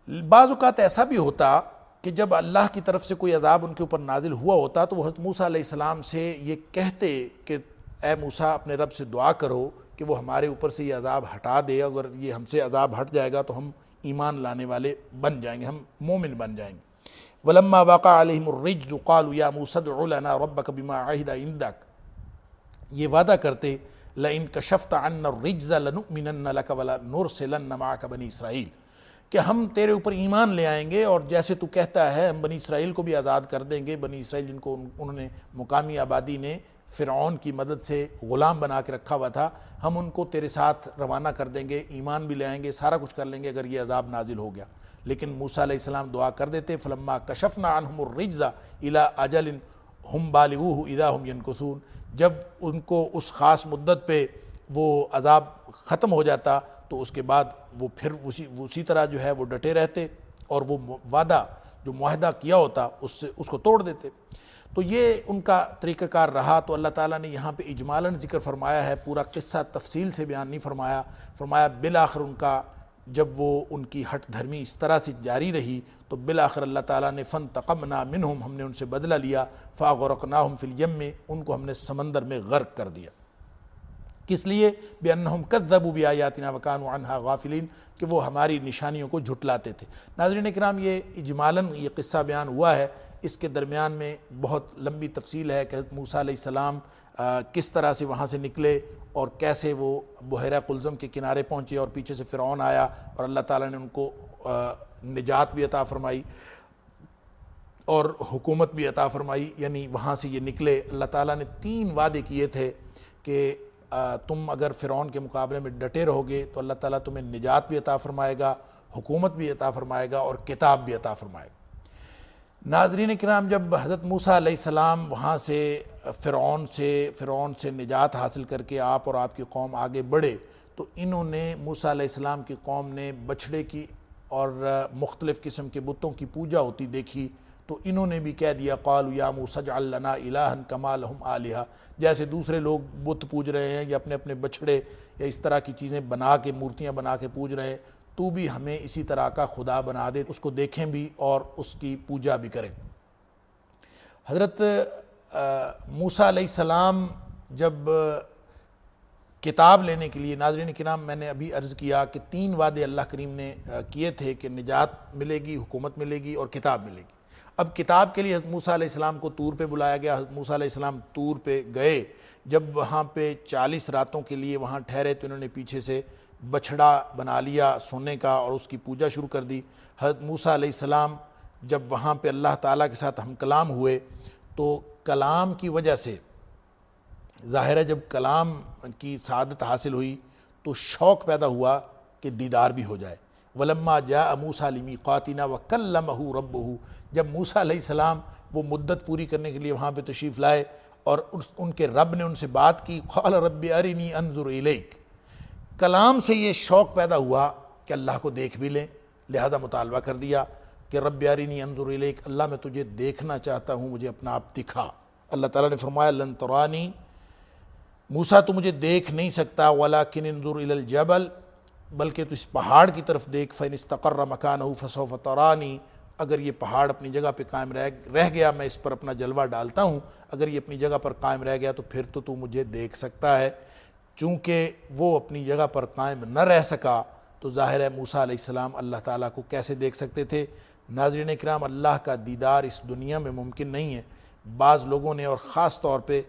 بعض اوقات ایسا بھی ہوتا کہ جب اللہ کی طرف سے کوئی عذاب ان کے اوپر نازل ہوا ہوتا تو وہ حضرت موسیٰ علیہ السلام سے یہ کہتے کہ اے موسیٰ اپنے رب سے دعا کرو کہ وہ ہمارے اوپر سے یہ عذاب ہٹا دے، اگر یہ ہم سے عذاب ہٹ جائے گا تو ہم ایمان لانے والے بن جائیں گے، ہم مومن بن جائیں گے۔ وَلَمَّا وَقَعَ عَلَيْهِمُ الرِّجْزُ قَالُوا يَا مُوسَى ادْعُ لَنَا رَبَّكَ بِمَا عَهِدَ عِندَكَ، یہ وعدہ کرتے لَإِن كَشَفْتَ عَنَّا الرِّجْزَ لَنُؤْمِنَنَّ لَكَ وَلَنُرْسِلَنَّ مَعَكَ بَنِي اسرائیل، کہ ہم تیرے اوپر ایمان لے آئیں گے اور جیسے تو کہتا ہے ہم بنی اسرائیل کو بھی آزاد کر دیں گے۔ بنی اسرائیل جن کو انہوں نے مقامی آبادی نے فرعون کی مدد سے غلام بنا کے رکھا ہوا تھا، ہم ان کو تیرے ساتھ روانہ کر دیں گے، ایمان بھی لے آئیں گے، سارا کچھ کر لیں گے اگر یہ عذاب نازل ہو گیا۔ لیکن موسیٰ علیہ السلام دعا کر دیتے فلما کشفنا عنہم الرجز الی اجل ہم بالغوہ اذا ہم ینکثون، جب ان کو اس خاص مدت پہ وہ عذاب ختم ہو جاتا تو اس کے بعد وہ پھر اسی طرح جو ہے وہ ڈٹے رہتے اور وہ وعدہ جو معاہدہ کیا ہوتا اس کو توڑ دیتے۔ تو یہ ان کا طریقہ کار رہا۔ تو اللہ تعالیٰ نے یہاں پہ اجمالاً ذکر فرمایا ہے، پورا قصہ تفصیل سے بیان نہیں فرمایا۔ فرمایا بالآخر ان کا جب وہ ان کی ہٹ دھرمی اس طرح سے جاری رہی تو بالآخر اللہ تعالیٰ نے فانتقمنا منہم، ہم نے ان سے بدلہ لیا، فاغرقناہم فی الیم، ان کو ہم نے سمندر میں غرق کر دیا۔ کس لیے؟ بِأَنَّهُمْ كَذَّبُوا بِآيَاتِنَا وَكَانُوا عَنْهَا غَافِلِينَ، کہ وہ ہماری نشانیوں کو جھٹلاتے تھے۔ ناظرین کرام، یہ اجمالاً یہ قصہ بیان ہوا ہے، اس کے درمیان میں بہت لمبی تفصیل ہے کہ حضرت موسیٰ علیہ السلام کس طرح سے وہاں سے نکلے اور کیسے وہ بحیرہ قلزم کے کنارے پہنچے اور پیچھے سے فرعون آیا اور اللہ تعالیٰ نے ان کو نجات بھی عطا فرمائی اور حکومت بھی عطا فرمائی، یعنی وہاں سے یہ نکلے۔ اللہ تعالیٰ نے 3 وعدے کیے تھے کہ تم اگر فرعون کے مقابلے میں ڈٹے رہو گے تو اللہ تعالیٰ تمہیں نجات بھی عطا فرمائے گا، حکومت بھی عطا فرمائے گا اور کتاب بھی عطا فرمائے گا۔ ناظرین کرام، جب حضرت موسیٰ علیہ السلام وہاں سے فرعون سے نجات حاصل کر کے آپ اور آپ کی قوم آگے بڑھے تو انہوں نے موسیٰ علیہ السلام کی قوم نے بچھڑے کی اور مختلف قسم کے بتوں کی پوجا ہوتی دیکھی تو انہوں نے بھی کہہ دیا قالوا یا موسیٰ اجعل لنا الہا کما لہم آلہہ، جیسے دوسرے لوگ بت پوج رہے ہیں یا اپنے اپنے بچھڑے یا اس طرح کی چیزیں بنا کے مورتیاں بنا کے پوج رہے ہیں، تو بھی ہمیں اسی طرح کا خدا بنا دے، اس کو دیکھیں بھی اور اس کی پوجا بھی کریں۔ حضرت موسیٰ علیہ السلام جب کتاب لینے کے لیے، ناظرین کرام میں نے ابھی عرض کیا کہ 3 وعدے اللہ کریم نے کیے تھے کہ نجات ملے گی، حکومت ملے گی اور کتاب ملے گی۔ اب کتاب کے لیے حضرت موسیٰ علیہ السلام کو طور پہ بلایا گیا۔ حضرت موسیٰ علیہ السلام طور پہ گئے، جب وہاں پہ 40 راتوں کے لیے وہاں ٹھہرے تو انہوں نے پیچھے سے بچھڑا بنا لیا سونے کا اور اس کی پوجا شروع کر دی۔ حضرت موسیٰ علیہ السلام جب وہاں پہ اللہ تعالیٰ کے ساتھ ہم کلام ہوئے تو کلام کی وجہ سے ظاہر ہے جب کلام کی سعادت حاصل ہوئی تو شوق پیدا ہوا کہ دیدار بھی ہو جائے۔ وَلَمَّا جَاءَ مُوسَىٰ لِمِيقَاتِنَا وَكَلَّمَهُ رَبُّهُ، جب موسیٰ علیہ السلام وہ مدت پوری کرنے کے لیے وہاں پہ تشریف لائے اور ان کے رب نے ان سے بات کی، قَالَ رَبِّ أَرِنِي أَنظُرْ إِلَيْكَ، کلام سے یہ شوق پیدا ہوا کہ اللہ کو دیکھ بھی لیں، لہذا مطالبہ کر دیا کہ رب ارنی انظر الیک، اللہ میں تجھے دیکھنا چاہتا ہوں، مجھے اپنا آپ دکھا۔ اللہ تعالیٰ نے فرمایا لن ترانی، موسیٰ تو مجھے دیکھ نہیں سکتا، ولکن انظر الی الجبل، بلکہ تو اس پہاڑ کی طرف دیکھ، فإن استقر مکانہ فسوف ترانی، اگر یہ پہاڑ اپنی جگہ پہ قائم رہ گیا میں اس پر اپنا جلوہ ڈالتا ہوں، اگر یہ اپنی جگہ پر قائم رہ گیا تو پھر تو مجھے دیکھ سکتا ہے۔ چونکہ وہ اپنی جگہ پر قائم نہ رہ سکا تو ظاہر ہے موسیٰ علیہ السلام اللہ تعالیٰ کو کیسے دیکھ سکتے تھے۔ ناظرین کرام، اللہ کا دیدار اس دنیا میں ممکن نہیں ہے۔ بعض لوگوں نے اور خاص طور پہ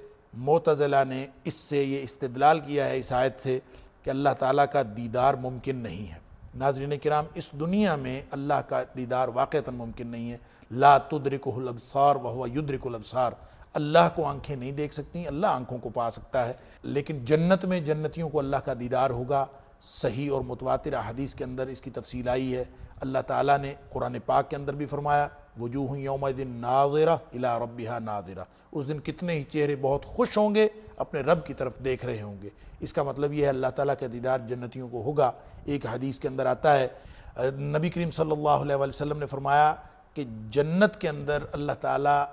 معتزلہ نے اس سے یہ استدلال کیا ہے اس آیت سے کہ اللہ تعالیٰ کا دیدار ممکن نہیں ہے۔ ناظرین کرام، اس دنیا میں اللہ کا دیدار واقعتاً ممکن نہیں ہے۔ لا تدرکہ الابصار وہو یدرک الابصار، اللہ کو آنکھیں نہیں دیکھ سکتی، اللہ آنکھوں کو پا سکتا ہے، لیکن جنت میں جنتیوں کو اللہ کا دیدار ہوگا۔ صحیح اور متواتر احادیث کے اندر اس کی تفصیل آئی ہے۔ اللہ تعالیٰ نے قرآن پاک کے اندر بھی فرمایا وجوہ یومئذ ناظرہ الی ربہا ناظرہ، اس دن کتنے ہی چہرے بہت خوش ہوں گے، اپنے رب کی طرف دیکھ رہے ہوں گے۔ اس کا مطلب یہ ہے اللہ تعالیٰ کا دیدار جنتیوں کو ہوگا۔ ایک حدیث کے اندر آتا ہے، نبی کریم صلی اللہ علیہ وسلم نے فرمایا کہ جنت کے اندر اللہ تعالیٰ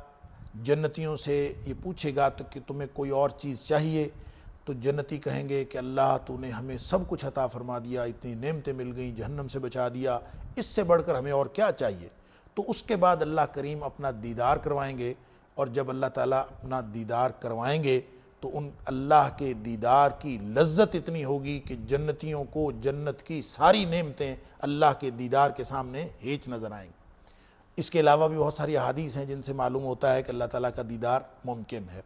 جنتیوں سے یہ پوچھے گا تو کہ تمہیں کوئی اور چیز چاہیے، تو جنتی کہیں گے کہ اللہ تو نے ہمیں سب کچھ عطا فرما دیا، اتنی نعمتیں مل گئیں، جہنم سے بچا دیا، اس سے بڑھ کر ہمیں اور کیا چاہیے؟ تو اس کے بعد اللہ کریم اپنا دیدار کروائیں گے، اور جب اللہ تعالیٰ اپنا دیدار کروائیں گے تو ان اللہ کے دیدار کی لذت اتنی ہوگی کہ جنتیوں کو جنت کی ساری نعمتیں اللہ کے دیدار کے سامنے ہیچ نظر آئیں گی۔ اس کے علاوہ بھی بہت ساری احادیث ہیں جن سے معلوم ہوتا ہے کہ اللہ تعالیٰ کا دیدار ممکن ہے۔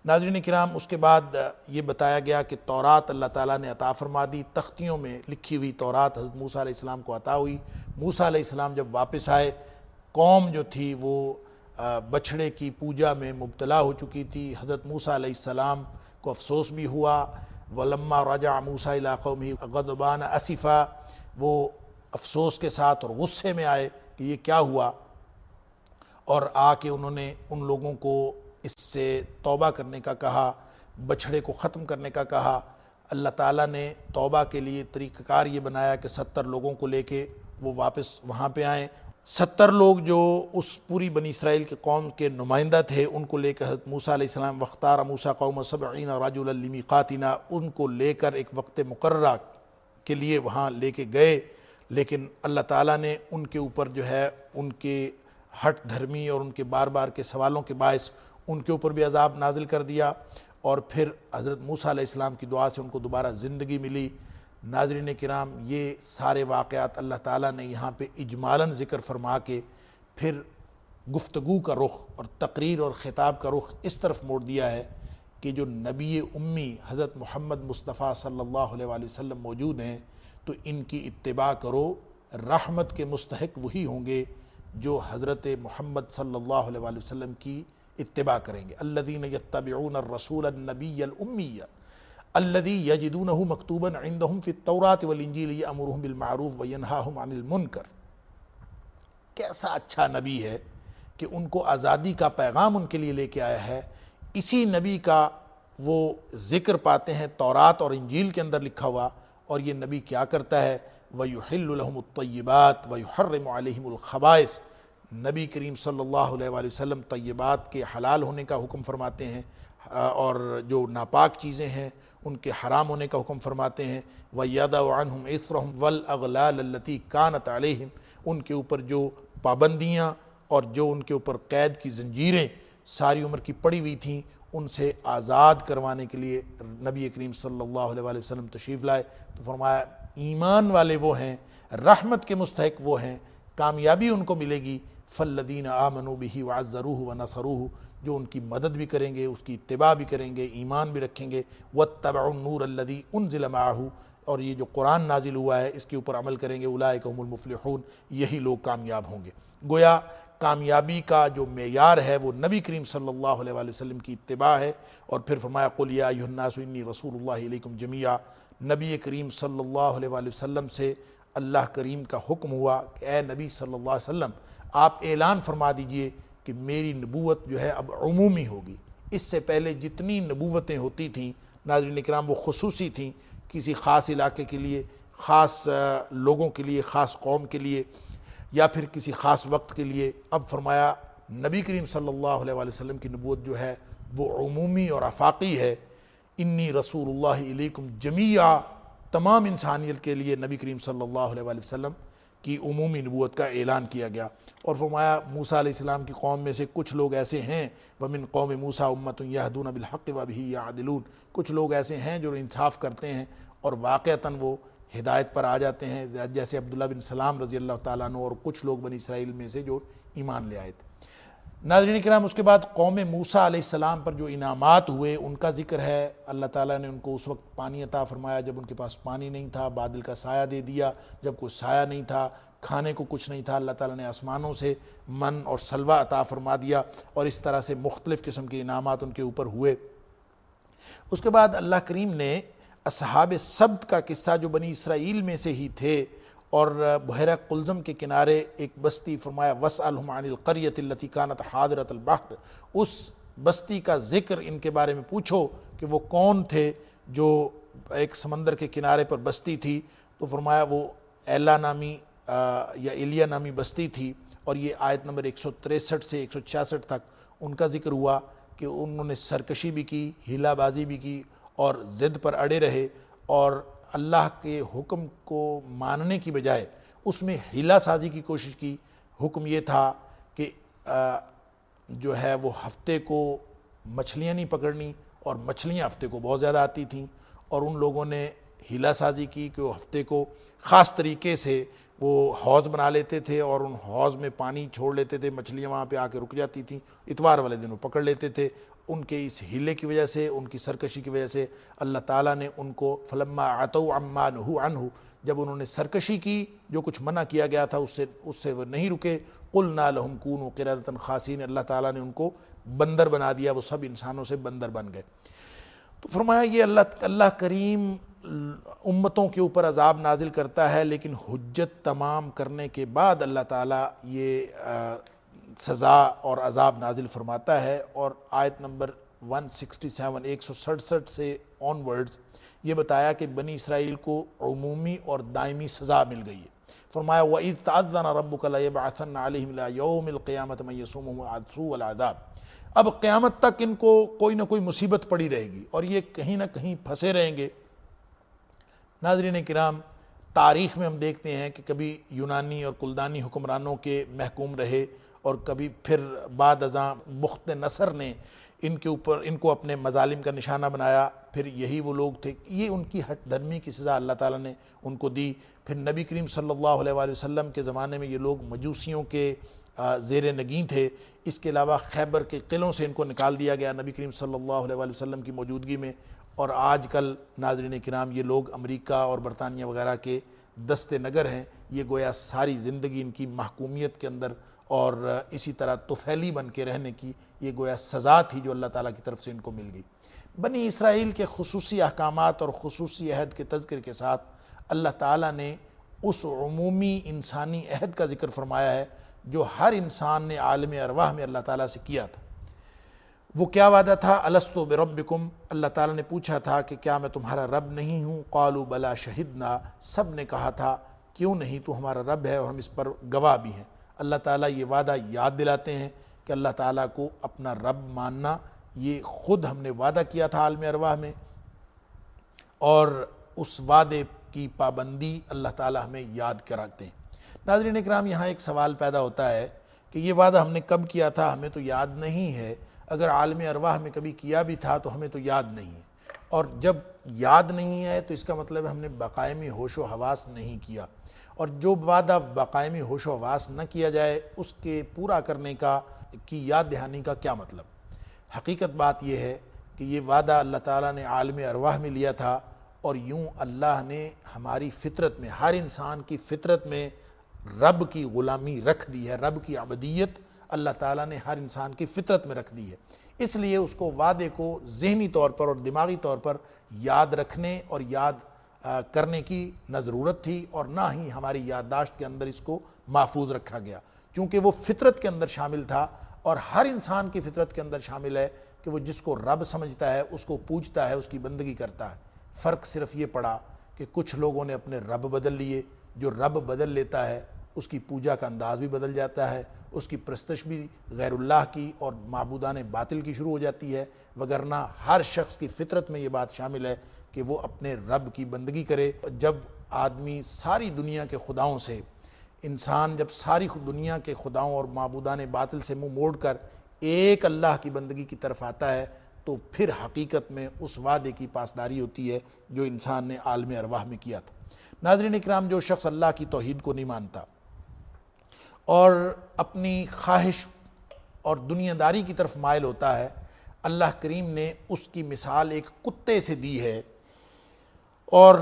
ناظرین کرام، اس کے بعد یہ بتایا گیا کہ تورات اللہ تعالیٰ نے عطا فرما دی، تختیوں میں لکھی ہوئی تورات حضرت موسیٰ علیہ السلام کو عطا ہوئی۔ موسیٰ علیہ السلام جب واپس آئے، قوم جو تھی وہ بچھڑے کی پوجا میں مبتلا ہو چکی تھی۔ حضرت موسیٰ علیہ السلام کو افسوس بھی ہوا، وَلَمَّا رَجَعَ مُوسَىٰ إِلَىٰ قَوْمِهِ غَضْبَانَ أَسِفًا، وہ افسوس کے ساتھ اور غصے میں آئے کہ یہ کیا ہوا، اور آ کے انہوں نے ان لوگوں کو اس سے توبہ کرنے کا کہا، بچھڑے کو ختم کرنے کا کہا۔ اللہ تعالیٰ نے توبہ کے لیے طریقہ کار یہ بنایا کہ 70 لوگوں کو لے کے وہ واپس وہاں پہ آئیں۔ 70 لوگ جو اس پوری بنی اسرائیل کے قوم کے نمائندہ تھے، ان کو لے کر حضرت موسیٰ علیہ السلام وَاخْتَارَ مُوسَىٰ قَوْمَ 70 رَجُلًا لِمِيقَاتِنَا، ان کو لے کر ایک وقت مقررہ کے لیے وہاں لے کے گئے، لیکن اللہ تعالیٰ نے ان کے اوپر جو ہے ان کے ہٹ دھرمی اور ان کے بار بار کے سوالوں کے باعث ان کے اوپر بھی عذاب نازل کر دیا، اور پھر حضرت موسیٰ علیہ السلام کی دعا سے ان کو دوبارہ زندگی ملی۔ ناظرین کرام، یہ سارے واقعات اللہ تعالیٰ نے یہاں پہ اجمالاً ذکر فرما کے پھر گفتگو کا رخ اور تقریر اور خطاب کا رخ اس طرف موڑ دیا ہے کہ جو نبی امی حضرت محمد مصطفیٰ صلی اللہ علیہ وآلہ وسلم موجود ہیں تو ان کی اتباع کرو، رحمت کے مستحق وہی ہوں گے جو حضرت محمد صلی اللہ علیہ وآلہ وسلم کی اتباع کریں گے۔ الذین یتبعون الرسول النبی الامی الذی یجدونہ مکتوبا عندہم فی التوراۃ والانجیل یأمرہم بالمعروف وینہاہم عن المنکر۔ کیسا اچھا نبی ہے کہ ان کو آزادی کا پیغام ان کے لیے لے کے آیا ہے۔ اسی نبی کا وہ ذکر پاتے ہیں تورات اور انجیل کے اندر لکھا ہوا، اور یہ نبی کیا کرتا ہے؟ وَيُحِلُّ لَهُمُ الطَّيِّبَاتِ وَيُحَرِّمُ عَلَيْهِمُ الْخَبَائِثَ۔ نبی کریم صلی اللہ علیہ وآلہ وسلم طیبات کے حلال ہونے کا حکم فرماتے ہیں، اور جو ناپاک چیزیں ہیں ان کے حرام ہونے کا حکم فرماتے ہیں۔ وَيَضَعُ عَنْهُمْ إِصْرَهُمْ وَالْأَغْلَالَ الَّتِي كَانَتْ عَلَيْهِمْ، ان کے اوپر جو پابندیاں اور جو ان کے اوپر قید کی زنجیریں ساری عمر کی پڑی ہوئی تھیں، ان سے آزاد کروانے کے لیے نبی کریم صلی اللہ علیہ وآلہ وسلم تشریف لائے۔ تو فرمایا ایمان والے وہ ہیں، رحمت کے مستحق وہ ہیں، کامیابی ان کو ملے گی۔ فالذین آمنوا بہ وعزروہ ونصروہ، جو ان کی مدد بھی کریں گے، اس کی اتباع بھی کریں گے، ایمان بھی رکھیں گے۔ واتبعوا النور الذی انزل معہ، اور یہ جو قرآن نازل ہوا ہے اس کے اوپر عمل کریں گے۔ اولئک هم المفلحون، یہی لوگ کامیاب ہوں گے۔ گویا کامیابی کا جو معیار ہے وہ نبی کریم صلی اللہ علیہ وآلہ وسلم کی اتباع ہے۔ اور پھر فرمایا قل یا ایھا الناس انی رسول اللہ الیکم جمیعا، نبی کریم صلی اللہ علیہ وآلہ وسلم سے اللہ کریم کا حکم ہوا کہ اے نبی صلی اللہ علیہ وسلم آپ اعلان فرما دیجئے کہ میری نبوت جو ہے اب عمومی ہوگی۔ اس سے پہلے جتنی نبوتیں ہوتی تھیں ناظرین کرام وہ خصوصی تھیں، کسی خاص علاقے کے لیے، خاص لوگوں کے لیے، خاص قوم کے لیے، یا پھر کسی خاص وقت کے لیے۔ اب فرمایا نبی کریم صلی اللہ علیہ وآلہ وسلم کی نبوت جو ہے وہ عمومی اور آفاقی ہے۔ انی رسول اللہ الیکم جمیعا، تمام انسانیت کے لیے نبی کریم صلی اللہ علیہ وآلہ وسلم کی عمومی نبوت کا اعلان کیا گیا۔ اور فرمایا موسیٰ علیہ السلام کی قوم میں سے کچھ لوگ ایسے ہیں، وَمِن قوم موسیٰ أُمَّةٌ يَهْدُونَ بِالْحَقِّ وَبِهِ يَعْدِلُونَ، کچھ لوگ ایسے ہیں جو انصاف کرتے ہیں اور واقعتاً وہ ہدایت پر آ جاتے ہیں، جیسے عبداللہ بن سلام رضی اللہ تعالیٰ عنہ اور کچھ لوگ بنی اسرائیل میں سے جو ایمان لے آئے تھے۔ ناظرین کرام، اس کے بعد قوم موسیٰ علیہ السلام پر جو انعامات ہوئے ان کا ذکر ہے۔ اللہ تعالیٰ نے ان کو اس وقت پانی عطا فرمایا جب ان کے پاس پانی نہیں تھا، بادل کا سایہ دے دیا جب کوئی سایہ نہیں تھا، کھانے کو کچھ نہیں تھا، اللہ تعالیٰ نے آسمانوں سے من اور سلوہ عطا فرما دیا، اور اس طرح سے مختلف قسم کے انعامات ان کے اوپر ہوئے۔ اس کے بعد اللہ کریم نے اصحاب سبت کا قصہ جو بنی اسرائیل میں سے ہی تھے اور بحیرہ قلزم کے کنارے ایک بستی، فرمایا وَاسْأَلْهُمْ عَنِ الْقَرْيَةِ الَّتِي كَانَتْ حَاضِرَةَ الْبَحْرِ، اس بستی کا ذکر ان کے بارے میں پوچھو کہ وہ کون تھے جو ایک سمندر کے کنارے پر بستی تھی۔ تو فرمایا وہ ایلا نامی یا ایلیا نامی بستی تھی، اور یہ آیت نمبر 163 سے 166 تک ان کا ذکر ہوا کہ انہوں نے سرکشی بھی کی، ہیلہ بازی بھی کی اور ضد پر اڑے رہے، اور اللہ کے حکم کو ماننے کی بجائے اس میں ہیلہ سازی کی کوشش کی۔ حکم یہ تھا کہ جو ہے وہ ہفتے کو مچھلیاں نہیں پکڑنی، اور مچھلیاں ہفتے کو بہت زیادہ آتی تھیں، اور ان لوگوں نے ہیلہ سازی کی کہ وہ ہفتے کو خاص طریقے سے وہ حوض بنا لیتے تھے اور ان حوض میں پانی چھوڑ لیتے تھے، مچھلیاں وہاں پہ آ کے رک جاتی تھیں، اتوار والے دن وہ پکڑ لیتے تھے۔ ان کے اس ہیلے کی وجہ سے، ان کی سرکشی کی وجہ سے اللہ تعالیٰ نے ان کو فلما عتوا عما نہوا عنہ، جب انہوں نے سرکشی کی، جو کچھ منع کیا گیا تھا اس سے وہ نہیں رکے، قلنا لہم کونوا قردۃ خاسئین، اللہ تعالیٰ نے ان کو بندر بنا دیا، وہ سب انسانوں سے بندر بن گئے۔ تو فرمایا یہ اللہ کریم امتوں کے اوپر عذاب نازل کرتا ہے، لیکن حجت تمام کرنے کے بعد اللہ تعالیٰ یہ سزا اور عذاب نازل فرماتا ہے۔ اور آیت نمبر 167 167 سے آن ورڈز یہ بتایا کہ بنی اسرائیل کو عمومی اور دائمی سزا مل گئی ہے۔ فرمایا وَإِذْ تَأَذَّنَ رَبُّكَ لَيَبْعَثَنَّ عَلَيْهِمْ إِلَىٰ يَوْمِ الْقِيَامَةِ مَن يَسُومُهُمْ سُوءَ الْعَذَابِ۔ اب قیامت تک ان کو کوئی نہ کوئی مصیبت پڑی رہے گی اور یہ کہیں نہ کہیں پھنسے رہیں گے۔ ناظرین کرام، تاریخ میں ہم دیکھتے ہیں کہ کبھی یونانی اور کلدانی حکمرانوں کے محکوم رہے، اور کبھی پھر بعد ازاں بخت نصر نے ان کو اپنے مظالم کا نشانہ بنایا، پھر یہی وہ لوگ تھے۔ یہ ان کی ہٹ دھرمی کی سزا اللہ تعالیٰ نے ان کو دی۔ پھر نبی کریم صلی اللہ علیہ وآلہ وسلم کے زمانے میں یہ لوگ مجوسیوں کے زیر نگین تھے۔ اس کے علاوہ خیبر کے قلعوں سے ان کو نکال دیا گیا نبی کریم صلی اللہ علیہ وآلہ وسلم کی موجودگی میں، اور آج کل ناظرین کرام یہ لوگ امریکہ اور برطانیہ وغیرہ کے دست نگر ہیں۔ یہ گویا ساری زندگی ان کی محکومیت کے اندر اور اسی طرح طفیلی بن کے رہنے کی یہ گویا سزا تھی جو اللہ تعالیٰ کی طرف سے ان کو مل گئی۔ بنی اسرائیل کے خصوصی احکامات اور خصوصی عہد کے تذکر کے ساتھ اللہ تعالیٰ نے اس عمومی انسانی عہد کا ذکر فرمایا ہے جو ہر انسان نے عالم ارواح میں اللہ تعالیٰ سے کیا تھا۔ وہ کیا وعدہ تھا؟ الست بربکم، اللہ تعالیٰ نے پوچھا تھا کہ کیا میں تمہارا رب نہیں ہوں؟ قالوا بلا شہدنا، سب نے کہا تھا کیوں نہیں، تو ہمارا رب ہے اور ہم اس پر گواہ بھی ہیں۔ اللہ تعالیٰ یہ وعدہ یاد دلاتے ہیں کہ اللہ تعالیٰ کو اپنا رب ماننا یہ خود ہم نے وعدہ کیا تھا عالم ارواح میں، اور اس وعدے کی پابندی اللہ تعالیٰ ہمیں یاد کراتے ہیں۔ ناظرین اکرام، یہاں ایک سوال پیدا ہوتا ہے کہ یہ وعدہ ہم نے کب کیا تھا؟ ہمیں تو یاد نہیں ہے۔ اگر عالم ارواح میں کبھی کیا بھی تھا تو ہمیں تو یاد نہیں ہے، اور جب یاد نہیں ہے تو اس کا مطلب ہے ہم نے باقاعدگی ہوش و حواس نہیں کیا، اور جو وعدہ باقاعدگی ہوش و حواس نہ کیا جائے اس کے پورا کرنے کی یاد دہانی کا کیا مطلب؟ حقیقت بات یہ ہے کہ یہ وعدہ اللہ تعالیٰ نے عالم ارواح میں لیا تھا، اور یوں اللہ نے ہماری فطرت میں، ہر انسان کی فطرت میں رب کی غلامی رکھ دی ہے، رب کی عبودیت اللہ تعالیٰ نے ہر انسان کی فطرت میں رکھ دی ہے۔ اس لیے اس کو وعدے کو ذہنی طور پر اور دماغی طور پر یاد رکھنے اور یاد کرنے کی نہ ضرورت تھی، اور نہ ہی ہماری یادداشت کے اندر اس کو محفوظ رکھا گیا، چونکہ وہ فطرت کے اندر شامل تھا، اور ہر انسان کی فطرت کے اندر شامل ہے کہ وہ جس کو رب سمجھتا ہے اس کو پوجتا ہے، اس کی بندگی کرتا ہے۔ فرق صرف یہ پڑا کہ کچھ لوگوں نے اپنے رب بدل لیے۔ جو رب بدل لیتا ہے اس کی پوجا کا انداز بھی بدل جاتا ہے، اس کی پرستش بھی غیر اللہ کی اور معبودان باطل کی شروع ہو جاتی ہے، وگرنہ ہر شخص کی فطرت میں یہ بات شامل ہے کہ وہ اپنے رب کی بندگی کرے۔ جب آدمی ساری دنیا کے خداؤں سے، انسان جب ساری دنیا کے خداؤں اور معبودان باطل سے منہ موڑ کر ایک اللہ کی بندگی کی طرف آتا ہے، تو پھر حقیقت میں اس وعدے کی پاسداری ہوتی ہے جو انسان نے عالم ارواح میں کیا تھا۔ ناظرین اکرام، جو شخص اللہ کی توحید کو نہیں مانتا اور اپنی خواہش اور دنیا داری کی طرف مائل ہوتا ہے، اللہ کریم نے اس کی مثال ایک کتے سے دی ہے، اور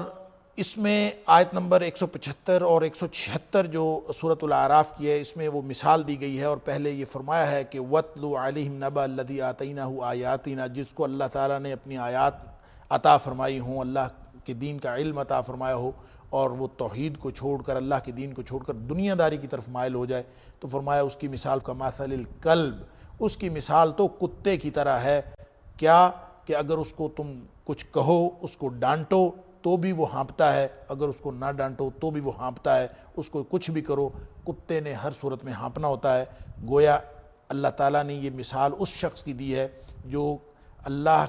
اس میں آیت نمبر 175 اور 176 جو سورۃ الاعراف کی ہے، اس میں وہ مثال دی گئی ہے، اور پہلے یہ فرمایا ہے کہ وَاتْلُ عَلَيْهِمْ نَبَأَ الَّذِي آتَيْنَاهُ آیَاتِنَا، جس کو اللہ تعالیٰ نے اپنی آیات عطا فرمائی ہوں، اللہ کے دین کا علم عطا فرمایا ہو، اور وہ توحید کو چھوڑ کر، اللہ کے دین کو چھوڑ کر دنیا داری کی طرف مائل ہو جائے، تو فرمایا اس کی مثال کمثل الکلب، اس کی مثال تو کتے کی طرح ہے۔ کیا کہ اگر اس کو تم کچھ کہو، اس کو ڈانٹو تو بھی وہ ہانپتا ہے، اگر اس کو نہ ڈانٹو تو بھی وہ ہانپتا ہے، اس کو کچھ بھی کرو، کتے نے ہر صورت میں ہانپنا ہوتا ہے۔ گویا اللہ تعالیٰ نے یہ مثال اس شخص کی دی ہے جو اللہ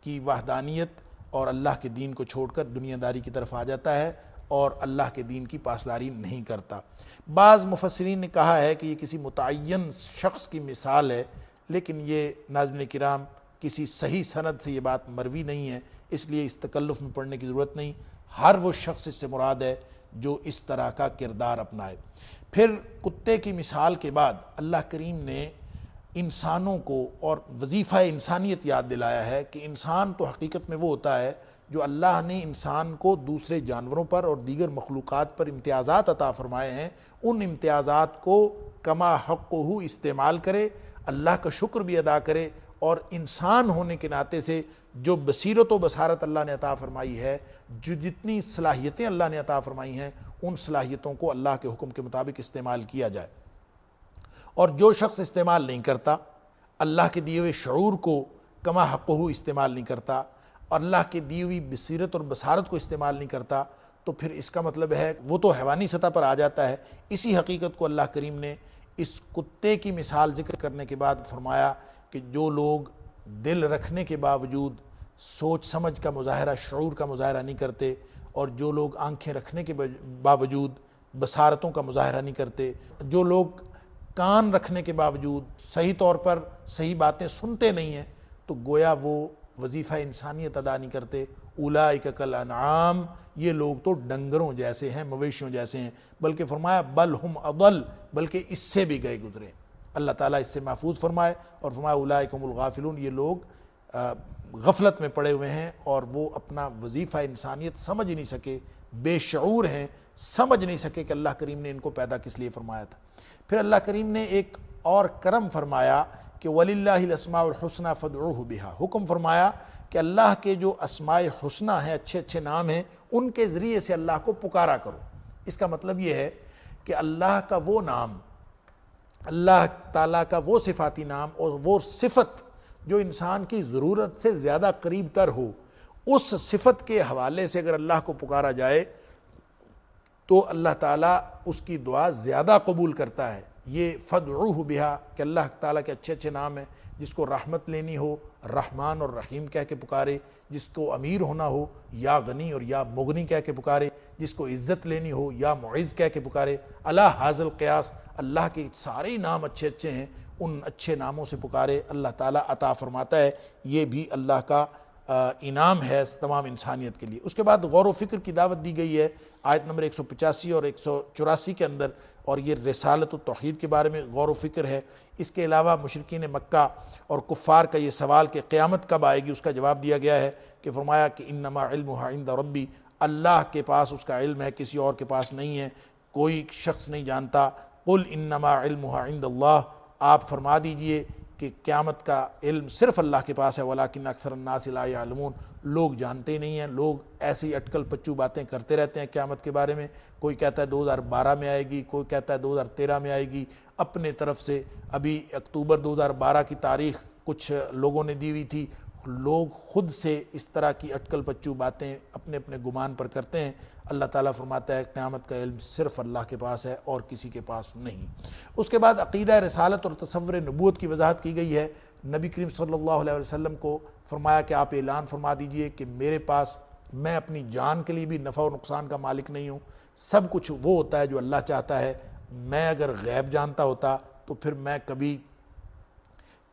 کی وحدانیت اور اللہ کے دین کو چھوڑ کر دنیا داری کی طرف آ جاتا ہے اور اللہ کے دین کی پاسداری نہیں کرتا۔ بعض مفسرین نے کہا ہے کہ یہ کسی متعین شخص کی مثال ہے، لیکن یہ ناظرین کرام کسی صحیح سند سے یہ بات مروی نہیں ہے، اس لیے اس تکلف میں پڑھنے کی ضرورت نہیں۔ ہر وہ شخص اس سے مراد ہے جو اس طرح کا کردار اپنائے۔ پھر کتے کی مثال کے بعد اللہ کریم نے انسانوں کو اور وظیفہ انسانیت یاد دلایا ہے کہ انسان تو حقیقت میں وہ ہوتا ہے جو اللہ نے انسان کو دوسرے جانوروں پر اور دیگر مخلوقات پر امتیازات عطا فرمائے ہیں، ان امتیازات کو کما حقہ استعمال کرے، اللہ کا شکر بھی ادا کرے، اور انسان ہونے کے ناطے سے جو بصیرت و بصارت اللہ نے عطا فرمائی ہے، جو جتنی صلاحیتیں اللہ نے عطا فرمائی ہیں، ان صلاحیتوں کو اللہ کے حکم کے مطابق استعمال کیا جائے۔ اور جو شخص استعمال نہیں کرتا، اللہ کے دیے ہوئے شعور کو کما حقہ استعمال نہیں کرتا، اور اللہ کے دی ہوئی بصیرت اور بصارت کو استعمال نہیں کرتا، تو پھر اس کا مطلب ہے وہ تو حیوانی سطح پر آ جاتا ہے۔ اسی حقیقت کو اللہ کریم نے اس کتے کی مثال ذکر کرنے کے بعد فرمایا کہ جو لوگ دل رکھنے کے باوجود سوچ سمجھ کا مظاہرہ، شعور کا مظاہرہ نہیں کرتے، اور جو لوگ آنکھیں رکھنے کے باوجود بصارتوں کا مظاہرہ نہیں کرتے، جو لوگ کان رکھنے کے باوجود صحیح طور پر صحیح باتیں سنتے نہیں ہیں، تو گویا وہ وظیفہ انسانیت ادا نہیں کرتے۔ اولئک کالانعام، یہ لوگ تو ڈنگروں جیسے ہیں، مویشیوں جیسے ہیں، بلکہ فرمایا بل ہم اضل، بلکہ اس سے بھی گئے گزرے۔ اللہ تعالیٰ اس سے محفوظ فرمائے، اور فرمایا اولئک هم الغافلون، یہ لوگ غفلت میں پڑے ہوئے ہیں اور وہ اپنا وظیفہ انسانیت سمجھ نہیں سکے، بے شعور ہیں، سمجھ نہیں سکے کہ اللہ کریم نے ان کو پیدا کس لیے فرمایا تھا۔ پھر اللہ کریم نے ایک اور کرم فرمایا کہ وَلِلَّهِ الْأَسْمَاءُ الْحُسْنَى فَادْعُوهُ بِهَا، حکم فرمایا کہ اللہ کے جو اسماء حسنہ ہیں، اچھے اچھے نام ہیں، ان کے ذریعے سے اللہ کو پکارا کرو۔ اس کا مطلب یہ ہے کہ اللہ کا وہ نام، اللہ تعالیٰ کا وہ صفاتی نام اور وہ صفت جو انسان کی ضرورت سے زیادہ قریب تر ہو، اس صفت کے حوالے سے اگر اللہ کو پکارا جائے تو اللہ تعالیٰ اس کی دعا زیادہ قبول کرتا ہے۔ یہ فادعوہ بہا کہ اللہ تعالیٰ کے اچھے اچھے نام ہیں، جس کو رحمت لینی ہو رحمان اور رحیم کہہ کے پکارے، جس کو امیر ہونا ہو یا غنی اور یا مغنی کہہ کے پکارے، جس کو عزت لینی ہو یا معز کہہ کے پکارے۔ اللہ حاضل قیاس، اللہ کے سارے نام اچھے اچھے ہیں، ان اچھے ناموں سے پکارے، اللہ تعالیٰ عطا فرماتا ہے۔ یہ بھی اللہ کا انعام ہے تمام انسانیت کے لیے۔ اس کے بعد غور و فکر کی دعوت دی گئی ہے آیت نمبر 185 اور 184 کے اندر، اور یہ رسالت و توحید کے بارے میں غور و فکر ہے۔ اس کے علاوہ مشرکین مکہ اور کفار کا یہ سوال کہ قیامت کب آئے گی، اس کا جواب دیا گیا ہے کہ فرمایا کہ انما علمها عند ربی، اللہ کے پاس اس کا علم ہے، کسی اور کے پاس نہیں ہے، کوئی شخص نہیں جانتا۔ قل انما علمها عند اللہ، آپ فرما دیجئے کہ قیامت کا علم صرف اللہ کے پاس ہے، ولیکن اکثر الناس لا یعلمون، لوگ جانتے نہیں ہیں، لوگ ایسی اٹکل پچو باتیں کرتے رہتے ہیں قیامت کے بارے میں۔ کوئی کہتا ہے 2012 میں آئے گی، کوئی کہتا ہے 2013 میں آئے گی، اپنے طرف سے ابھی اکتوبر 2012 کی تاریخ کچھ لوگوں نے دی ہوئی تھی۔ لوگ خود سے اس طرح کی اٹکل پچو باتیں اپنے اپنے گمان پر کرتے ہیں۔ اللہ تعالیٰ فرماتا ہے قیامت کا علم صرف اللہ کے پاس ہے اور کسی کے پاس نہیں۔ اس کے بعد عقیدہ رسالت اور تصور نبوت کی وضاحت کی گئی ہے۔ نبی کریم صلی اللہ علیہ وسلم کو فرمایا کہ آپ اعلان فرما دیجئے کہ میرے پاس، میں اپنی جان کے لیے بھی نفع و نقصان کا مالک نہیں ہوں، سب کچھ وہ ہوتا ہے جو اللہ چاہتا ہے۔ میں اگر غیب جانتا ہوتا تو پھر میں کبھی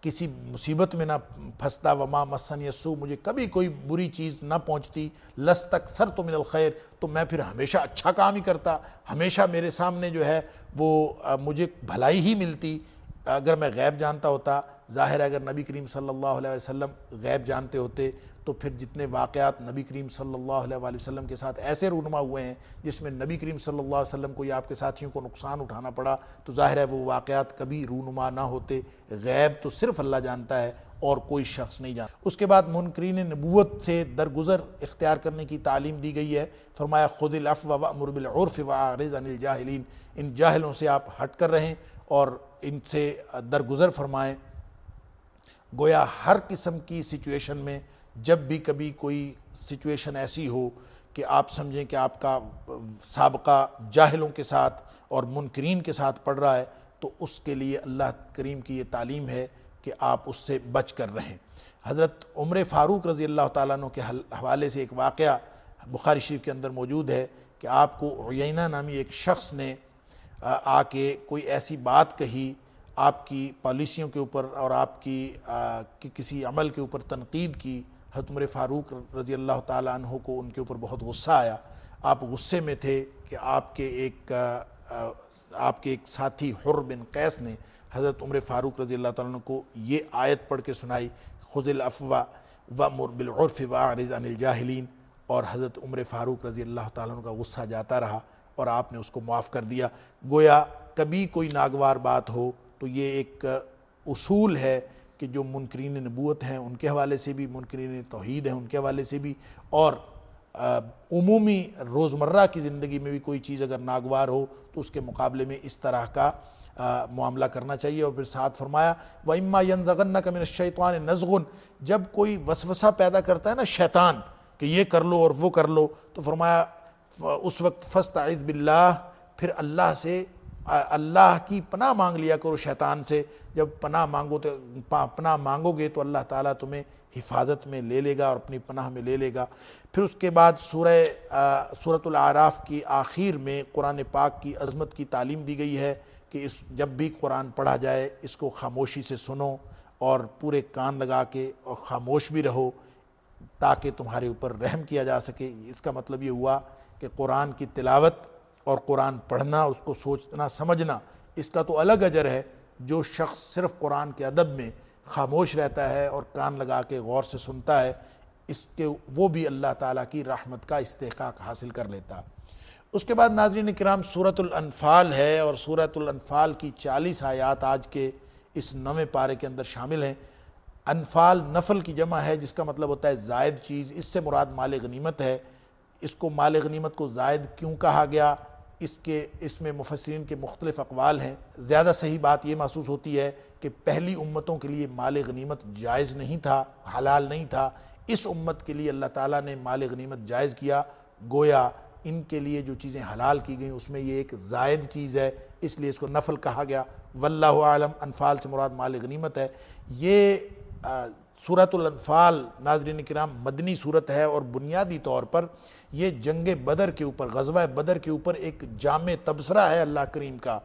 کسی مصیبت میں نہ پھنستا، وما مسنی السوء، مجھے کبھی کوئی بری چیز نہ پہنچتی، لستکثرت من الخیر، تو میں پھر ہمیشہ اچھا کام ہی کرتا، ہمیشہ میرے سامنے جو ہے وہ مجھے بھلائی ہی ملتی اگر میں غیب جانتا ہوتا۔ ظاہر ہے اگر نبی کریم صلی اللہ علیہ وسلم غیب جانتے ہوتے تو پھر جتنے واقعات نبی کریم صلی اللہ علیہ وسلم کے ساتھ ایسے رونما ہوئے ہیں جس میں نبی کریم صلی اللہ علیہ وسلم کو یا آپ کے ساتھیوں کو نقصان اٹھانا پڑا، تو ظاہر ہے وہ واقعات کبھی رونما نہ ہوتے۔ غیب تو صرف اللہ جانتا ہے اور کوئی شخص نہیں جانتا۔ اس کے بعد منکرین نبوت سے درگزر اختیار کرنے کی تعلیم دی گئی ہے۔ فرمایا خذ العفو وامر بالعرف واعرض عن الجاہلین، ان جاہلوں سے آپ ہٹ کر رہیں اور ان سے درگزر فرمائیں۔ گویا ہر قسم کی سچویشن میں جب بھی کبھی کوئی سچویشن ایسی ہو کہ آپ سمجھیں کہ آپ کا سابقہ جاہلوں کے ساتھ اور منکرین کے ساتھ پڑ رہا ہے، تو اس کے لیے اللہ کریم کی یہ تعلیم ہے کہ آپ اس سے بچ کر رہیں۔ حضرت عمر فاروق رضی اللہ تعالیٰ عنہ کے حوالے سے ایک واقعہ بخاری شریف کے اندر موجود ہے کہ آپ کو عیینہ نامی ایک شخص نے آ کے کوئی ایسی بات کہی آپ کی پالیسیوں کے اوپر اور آپ کی کسی عمل کے اوپر تنقید کی۔ حضرت عمر فاروق رضی اللہ تعالیٰ عنہ کو ان کے اوپر بہت غصہ آیا، آپ غصے میں تھے کہ آپ کے ایک ساتھی حر بن قیس نے حضرت عمر فاروق رضی اللہ تعالیٰ عنہ کو یہ آیت پڑھ کے سنائی، خذ العفو وامر بالعرف واعرض عن الجاہلین، اور حضرت عمر فاروق رضی اللہ تعالیٰ عنہ کا غصہ جاتا رہا اور آپ نے اس کو معاف کر دیا۔ گویا کبھی کوئی ناگوار بات ہو تو یہ ایک اصول ہے کہ جو منکرین نبوت ہیں ان کے حوالے سے بھی، منکرین توحید ہیں ان کے حوالے سے بھی، اور عمومی روزمرہ کی زندگی میں بھی کوئی چیز اگر ناگوار ہو تو اس کے مقابلے میں اس طرح کا معاملہ کرنا چاہیے۔ اور پھر ساتھ فرمایا وَإِمَّا يَنزَغَنَّكَ مِنَ الشَّيْطَانِ نَزْغٌ، جب کوئی وسوسہ پیدا کرتا ہے نا شیطان کہ یہ کر لو اور وہ کر لو، تو فرمایا اس وقت فَاسْتَعِذْ بِاللَّهِ، پھر اللہ کی پناہ مانگ لیا کرو شیطان سے۔ جب پناہ مانگو گے تو اللہ تعالیٰ تمہیں حفاظت میں لے لے گا اور اپنی پناہ میں لے لے گا۔ پھر اس کے بعد سورۃ الاعراف کی آخر میں قرآن پاک کی عظمت کی تعلیم دی گئی ہے کہ جب بھی قرآن پڑھا جائے اس کو خاموشی سے سنو اور پورے کان لگا کے اور خاموش بھی رہو تاکہ تمہارے اوپر رحم کیا جا سکے۔ اس کا مطلب یہ ہوا کہ قرآن کی تلاوت اور قرآن پڑھنا، اس کو سوچنا سمجھنا، اس کا تو الگ اجر ہے۔ جو شخص صرف قرآن کے ادب میں خاموش رہتا ہے اور کان لگا کے غور سے سنتا ہے، وہ بھی اللہ تعالیٰ کی رحمت کا استحقاق حاصل کر لیتا۔ اس کے بعد ناظرین کرام سورۃ الانفال ہے، اور سورۃ الانفال کی 40 آیات آج کے اس 9ویں پارے کے اندر شامل ہیں۔ انفال نفل کی جمع ہے جس کا مطلب ہوتا ہے زائد چیز، اس سے مراد مال غنیمت ہے۔ اس کو مال غنیمت کو زائد کیوں کہا گیا، اس میں مفسرین کے مختلف اقوال ہیں۔ زیادہ صحیح بات یہ محسوس ہوتی ہے کہ پہلی امتوں کے لیے مال غنیمت جائز نہیں تھا، حلال نہیں تھا، اس امت کے لیے اللہ تعالیٰ نے مال غنیمت جائز کیا، گویا ان کے لیے جو چیزیں حلال کی گئیں اس میں یہ ایک زائد چیز ہے، اس لیے اس کو نفل کہا گیا۔ واللہ عالم، انفال سے مراد مال غنیمت ہے۔ یہ سورۃ الانفال ناظرین کرام مدنی صورت ہے، اور بنیادی طور پر یہ جنگ بدر کے اوپر، غزوہ بدر کے اوپر ایک جامع تبصرہ ہے اللہ کریم کا،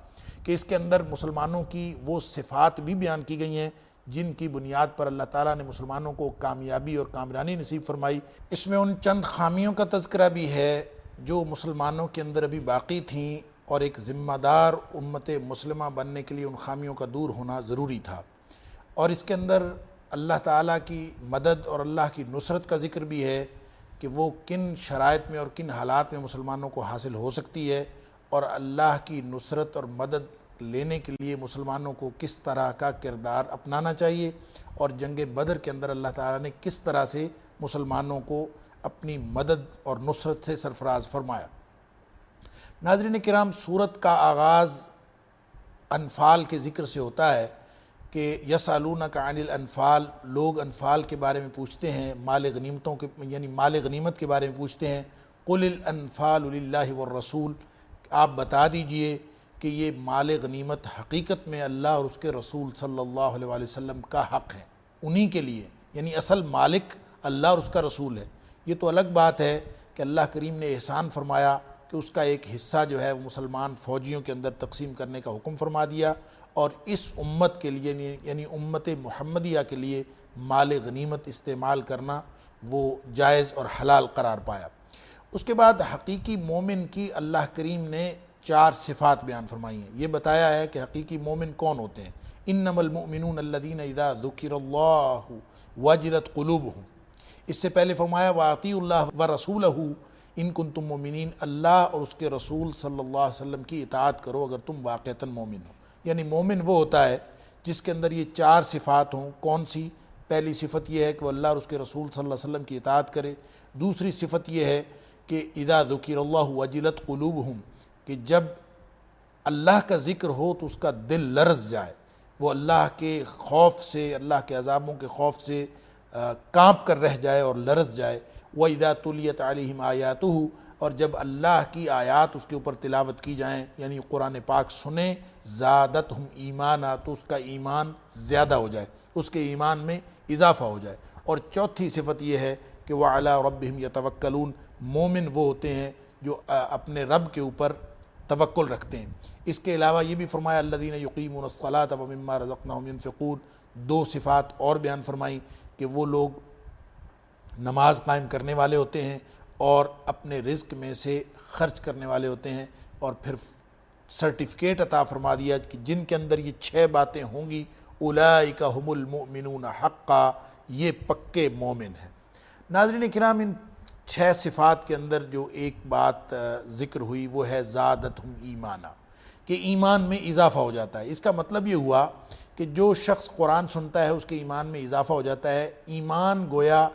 کہ اس کے اندر مسلمانوں کی وہ صفات بھی بیان کی گئی ہیں جن کی بنیاد پر اللہ تعالیٰ نے مسلمانوں کو کامیابی اور کامرانی نصیب فرمائی۔ اس میں ان چند خامیوں کا تذکرہ بھی ہے جو مسلمانوں کے اندر ابھی باقی تھیں، اور ایک ذمہ دار امت مسلمہ بننے کے لیے ان خامیوں کا دور ہونا ضروری تھا۔ اور اس کے اندر اللہ تعالیٰ کی مدد اور اللہ کی نصرت کا ذکر بھی ہے کہ وہ کن شرائط میں اور کن حالات میں مسلمانوں کو حاصل ہو سکتی ہے، اور اللہ کی نصرت اور مدد لینے کے لیے مسلمانوں کو کس طرح کا کردار اپنانا چاہیے، اور جنگ بدر کے اندر اللہ تعالیٰ نے کس طرح سے مسلمانوں کو اپنی مدد اور نصرت سے سرفراز فرمایا۔ ناظرین کرام سورت کا آغاز انفال کے ذکر سے ہوتا ہے کہ یسألونک عن الانفال، لوگ انفال کے بارے میں پوچھتے ہیں، مال غنیمتوں کے یعنی مال غنیمت کے بارے میں پوچھتے ہیں۔ قل الانفال للہ والرسول، آپ بتا دیجئے کہ یہ مال غنیمت حقیقت میں اللہ اور اس کے رسول صلی اللہ علیہ وآلہ وسلم کا حق ہے، انہی کے لیے، یعنی اصل مالک اللہ اور اس کا رسول ہے۔ یہ تو الگ بات ہے کہ اللہ کریم نے احسان فرمایا کہ اس کا ایک حصہ جو ہے وہ مسلمان فوجیوں کے اندر تقسیم کرنے کا حکم فرما دیا، اور اس امت کے لیے یعنی امت محمدیہ کے لیے مال غنیمت استعمال کرنا وہ جائز اور حلال قرار پایا۔ اس کے بعد حقیقی مومن کی اللہ کریم نے 4 صفات بیان فرمائی ہیں۔ یہ بتایا ہے کہ حقیقی مومن کون ہوتے ہیں۔ انما المؤمنون الذین اذا ذکر اللہ وجلت قلوبہم، اس سے پہلے فرمایا وَأَطِیعُوا اللَّهَ وَرَسُولَهُ إِن كُنتُم مُؤْمِنِینَ، اللہ اور اس کے رسول صلی اللہ علیہ وسلم کی اطاعت کرو اگر تم واقعتاً مومن ہو۔ یعنی مومن وہ ہوتا ہے جس کے اندر یہ 4 صفات ہوں۔ کون سی؟ پہلی صفت یہ ہے کہ وہ اللہ اور اس کے رسول صلی اللہ علیہ وسلم کی اطاعت کرے۔ دوسری صفت یہ ہے کہ اذا ذکر اللہ وجلت قلوبہم، کہ جب اللہ کا ذکر ہو تو اس کا دل لرز جائے، وہ اللہ کے خوف سے، اللہ کے عذابوں کے خوف سے کانپ کر رہ جائے اور لرز جائے۔ وَإِذَا تُلِيَتْ عَلَيْهِمْ آیَاتُهُ، اور جب اللہ کی آیات اس کے اوپر تلاوت کی جائیں یعنی قرآن پاک سنیں زادتہم ایمانا تو اس کا ایمان زیادہ ہو جائے، اس کے ایمان میں اضافہ ہو جائے۔ اور چوتھی صفت یہ ہے کہ وَعَلَىٰ رَبِّهِمْ يَتَوَكَّلُونَ، مومن وہ ہوتے ہیں جو اپنے رب کے اوپر توکل رکھتے ہیں۔ اس کے علاوہ یہ بھی فرمایا الذین یقیمون الصلاۃ ومما رزقناہم ینفقون، دو صفات اور بیان فرمائیں کہ وہ لوگ نماز قائم کرنے والے ہوتے ہیں اور اپنے رزق میں سے خرچ کرنے والے ہوتے ہیں، اور پھر سرٹیفکیٹ عطا فرما دیا کہ جن کے اندر یہ 6 باتیں ہوں گی اولئک هم المؤمنون حقا، یہ پکے مومن ہیں۔ ناظرین کرام، ان 6 صفات کے اندر جو ایک بات ذکر ہوئی وہ ہے زادتہم ایمانا، کہ ایمان میں اضافہ ہو جاتا ہے۔ اس کا مطلب یہ ہوا کہ جو شخص قرآن سنتا ہے اس کے ایمان میں اضافہ ہو جاتا ہے، ایمان گویا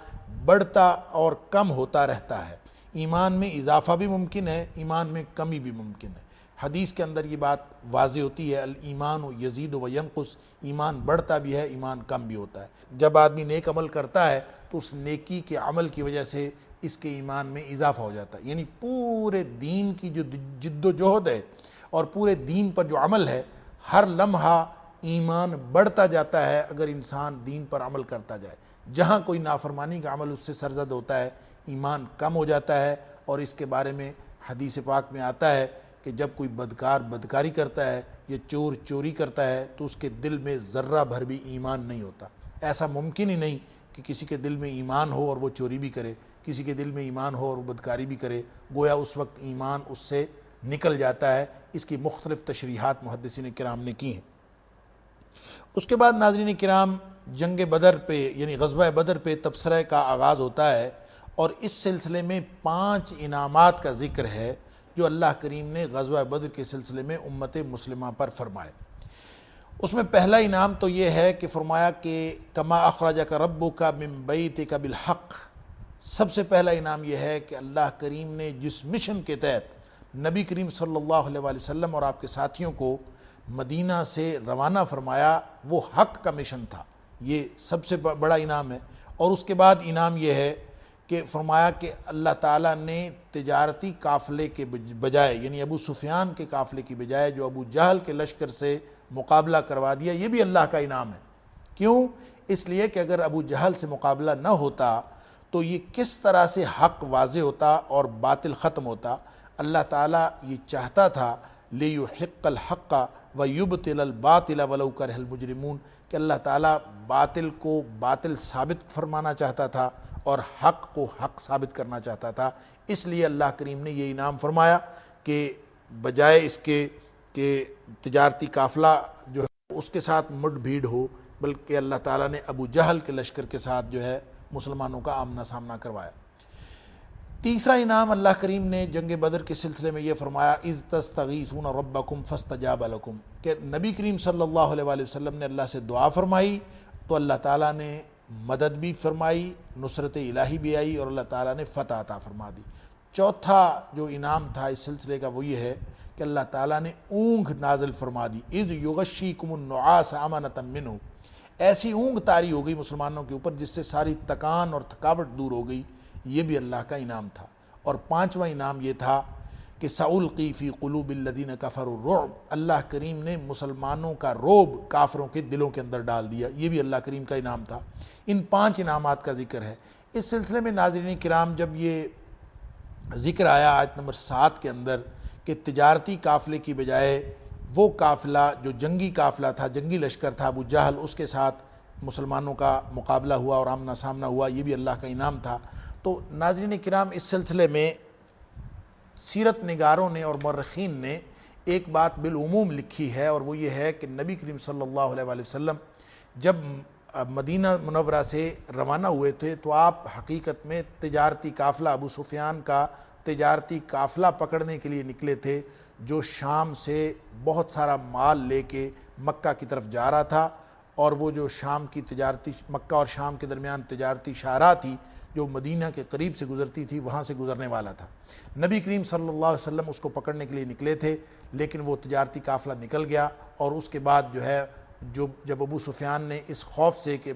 بڑھتا اور کم ہوتا رہتا ہے۔ ایمان میں اضافہ بھی ممکن ہے، ایمان میں کمی بھی ممکن ہے۔ حدیث کے اندر یہ بات واضح ہوتی ہے الایمان یزید و ینقص، ایمان بڑھتا بھی ہے، ایمان کم بھی ہوتا ہے۔ جب آدمی نیک عمل کرتا ہے تو اس نیکی کے عمل کی وجہ سے اس کے ایمان میں اضافہ ہو جاتا ہے، یعنی پورے دین کی جو جد و جہد ہے اور پورے دین پر جو عمل ہے، ہر لمحہ ایمان بڑھتا جاتا ہے اگر انسان دین پر عمل کرتا جائے۔ جہاں کوئی نافرمانی کا عمل اس سے سرزد ہوتا ہے، ایمان کم ہو جاتا ہے۔ اور اس کے بارے میں حدیث پاک میں آتا ہے کہ جب کوئی بدکار بدکاری کرتا ہے یا چور چوری کرتا ہے تو اس کے دل میں ذرہ بھر بھی ایمان نہیں ہوتا۔ ایسا ممکن ہی نہیں کہ کسی کے دل میں ایمان ہو اور وہ چوری بھی کرے، کسی کے دل میں ایمان ہو اور وہ بدکاری بھی کرے، گویا اس وقت ایمان اس سے نکل جاتا ہے۔ اس کی مختلف تشریحات محدثین کرام نے کی ہیں۔ اس کے بعد ناظرین کرام، جنگ بدر پہ یعنی غزوہ بدر پہ تبصرہ کا آغاز ہوتا ہے، اور اس سلسلے میں 5 انعامات کا ذکر ہے جو اللہ کریم نے غزوہ بدر کے سلسلے میں امت مسلمہ پر فرمائے۔ اس میں پہلا انعام تو یہ ہے کہ فرمایا کہ کما اخرجک ربک من بیتک بالحق، سب سے پہلا انعام یہ ہے کہ اللہ کریم نے جس مشن کے تحت نبی کریم صلی اللہ علیہ وآلہ وسلم اور آپ کے ساتھیوں کو مدینہ سے روانہ فرمایا وہ حق کا مشن تھا، یہ سب سے بڑا انعام ہے۔ اور اس کے بعد انعام یہ ہے کہ فرمایا کہ اللہ تعالیٰ نے تجارتی قافلے کے بجائے یعنی ابو سفیان کے قافلے کی بجائے جو ابو جہل کے لشکر سے مقابلہ کروا دیا، یہ بھی اللہ کا انعام ہے۔ کیوں؟ اس لیے کہ اگر ابو جہل سے مقابلہ نہ ہوتا تو یہ کس طرح سے حق واضح ہوتا اور باطل ختم ہوتا۔ اللہ تعالیٰ یہ چاہتا تھا لِيُحِقَّ الْحَقَّ وَيُبْطِلَ الْبَاطِلَ وَلَوْ كَرِهَ الْمُجْرِمُونَ، کہ اللہ تعالیٰ باطل کو باطل ثابت فرمانا چاہتا تھا اور حق کو حق ثابت کرنا چاہتا تھا۔ اس لیے اللہ کریم نے یہ انعام فرمایا کہ بجائے اس کے کہ تجارتی قافلہ جو ہے اس کے ساتھ مڈ بھیڑ ہو، بلکہ اللہ تعالیٰ نے ابو جہل کے لشکر کے ساتھ جو ہے مسلمانوں کا آمنا سامنا کروایا۔ تیسرا انعام اللہ کریم نے جنگ بدر کے سلسلے میں یہ فرمایا اذ تستغیثون ربکم فاستجاب لکم، کہ نبی کریم صلی اللہ علیہ وآلہ وسلم نے اللہ سے دعا فرمائی تو اللہ تعالیٰ نے مدد بھی فرمائی، نصرت الہی بھی آئی اور اللہ تعالیٰ نے فتح عطا فرما دی۔ چوتھا جو انعام تھا اس سلسلے کا وہ یہ ہے کہ اللہ تعالیٰ نے اونگھ نازل فرما دی، اذ یغشیکم النعاس امنۃ منہ، ایسی اونگھ طاری ہو گئی مسلمانوں کے اوپر جس سے ساری تکان اور تھکاوٹ دور ہو گئی، یہ بھی اللہ کا انعام تھا۔ اور پانچواں انعام یہ تھا کہ سألقی فی قلوب الذین کفروا الرعب، اللہ کریم نے مسلمانوں کا رعب کافروں کے دلوں کے اندر ڈال دیا، یہ بھی اللہ کریم کا انعام تھا۔ ان 5 انعامات کا ذکر ہے۔ اس سلسلے میں ناظرین کرام جب یہ ذکر آیا آیت نمبر 7 کے اندر کہ تجارتی قافلے کی بجائے وہ قافلہ جو جنگی قافلہ تھا، جنگی لشکر تھا ابو جہل، اس کے ساتھ مسلمانوں کا مقابلہ ہوا اور آمنا سامنا ہوا، یہ بھی اللہ کا انعام تھا۔ تو ناظرین کرام اس سلسلے میں سیرت نگاروں نے اور مورخین نے ایک بات بالعموم لکھی ہے، اور وہ یہ ہے کہ نبی کریم صلی اللہ علیہ وآلہ وسلم جب مدینہ منورہ سے روانہ ہوئے تھے تو آپ حقیقت میں تجارتی قافلہ ابو سفیان کا تجارتی قافلہ پکڑنے کے لیے نکلے تھے جو شام سے بہت سارا مال لے کے مکہ کی طرف جا رہا تھا، اور وہ جو شام کی تجارتی مکہ اور شام کے درمیان تجارتی شاہراہ تھی جو مدینہ کے قریب سے گزرتی تھی، وہاں سے گزرنے والا تھا۔ نبی کریم صلی اللہ علیہ وسلم اس کو پکڑنے کے لیے نکلے تھے، لیکن وہ تجارتی قافلہ نکل گیا، اور اس کے بعد جو ہے جب ابو سفیان نے اس خوف سے کہ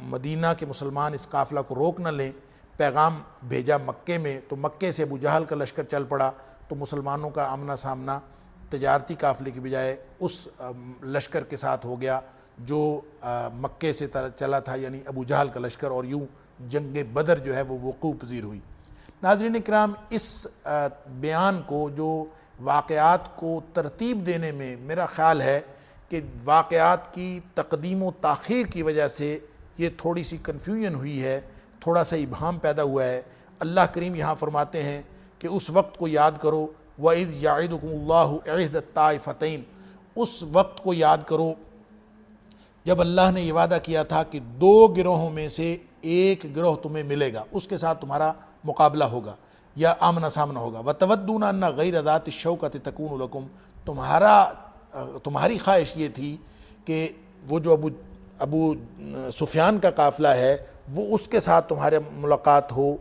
مدینہ کے مسلمان اس قافلہ کو روک نہ لیں، پیغام بھیجا مکے میں، تو مکے سے ابو جہل کا لشکر چل پڑا، تو مسلمانوں کا آمنا سامنا تجارتی قافلے کی بجائے اس لشکر کے ساتھ ہو گیا جو مکے سے چلا تھا، یعنی ابو جہل کا لشکر، اور یوں جنگ بدر جو ہے وہ وقوع پذیر ہوئی۔ ناظرین کرام، اس بیان کو، جو واقعات کو ترتیب دینے میں میرا خیال ہے کہ واقعات کی تقدیم و تاخیر کی وجہ سے یہ تھوڑی سی کنفیوژن ہوئی ہے، تھوڑا سا ابہام پیدا ہوا ہے۔ اللہ کریم یہاں فرماتے ہیں کہ اس وقت کو یاد کرو، وَإِذْ يَعِدُكُمُ اللَّهُ إِحْدَى الطَّائِفَتَيْنِ، اس وقت کو یاد کرو جب اللہ نے یہ وعدہ کیا تھا کہ دو گروہوں میں سے ایک گروہ تمہیں ملے گا، اس کے ساتھ تمہارا مقابلہ ہوگا یا آمنا سامنا ہوگا۔ وَتَوَدُّونَ أَنَّ غَيْرَ ذَاتِ الشَّوْكَةِ تَكُونُ لَكُمْ، تمہاری خواہش یہ تھی کہ وہ جو ابو سفیان کا قافلہ ہے وہ اس کے ساتھ تمہارے ملاقات ہو،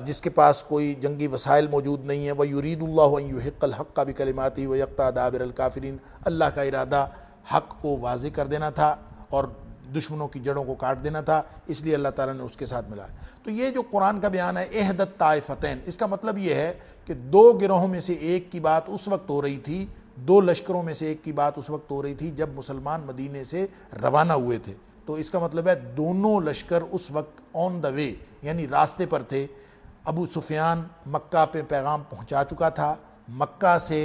جس کے پاس کوئی جنگی وسائل موجود نہیں ہے۔ وَيُرِيدُ اللَّهُ أَن يُحِقَّ الْحَقَّ بِكَلِمَاتِهِ وَيَقْطَعَ دَابِرَ الْكَافِرِينَ، اللہ کا ارادہ حق کو واضح کر دینا تھا اور دشمنوں کی جڑوں کو کاٹ دینا تھا، اس لیے اللہ تعالیٰ نے اس کے ساتھ ملایا۔ تو یہ جو قرآن کا بیان ہے احد الطائفتین، اس کا مطلب یہ ہے کہ دو گروہوں میں سے ایک کی بات اس وقت ہو رہی تھی، دو لشکروں میں سے ایک کی بات اس وقت ہو رہی تھی جب مسلمان مدینے سے روانہ ہوئے تھے۔ تو اس کا مطلب ہے دونوں لشکر اس وقت آن دا وے، یعنی راستے پر تھے۔ ابو سفیان مکہ پہ پیغام پہنچا چکا تھا، مکہ سے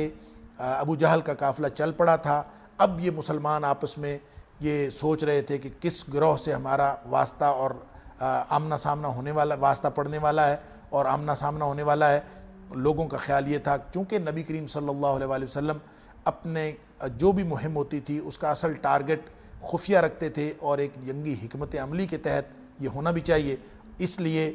ابو جہل کا قافلہ چل پڑا تھا۔ اب یہ مسلمان آپس میں یہ سوچ رہے تھے کہ کس گروہ سے ہمارا واسطہ اور آمنا سامنا ہونے والا، واسطہ پڑنے والا ہے اور آمنا سامنا ہونے والا ہے۔ لوگوں کا خیال یہ تھا، چونکہ نبی کریم صلی اللہ علیہ وآلہ وسلم اپنے جو بھی مہم ہوتی تھی اس کا اصل ٹارگٹ خفیہ رکھتے تھے اور ایک جنگی حکمت عملی کے تحت یہ ہونا بھی چاہیے، اس لیے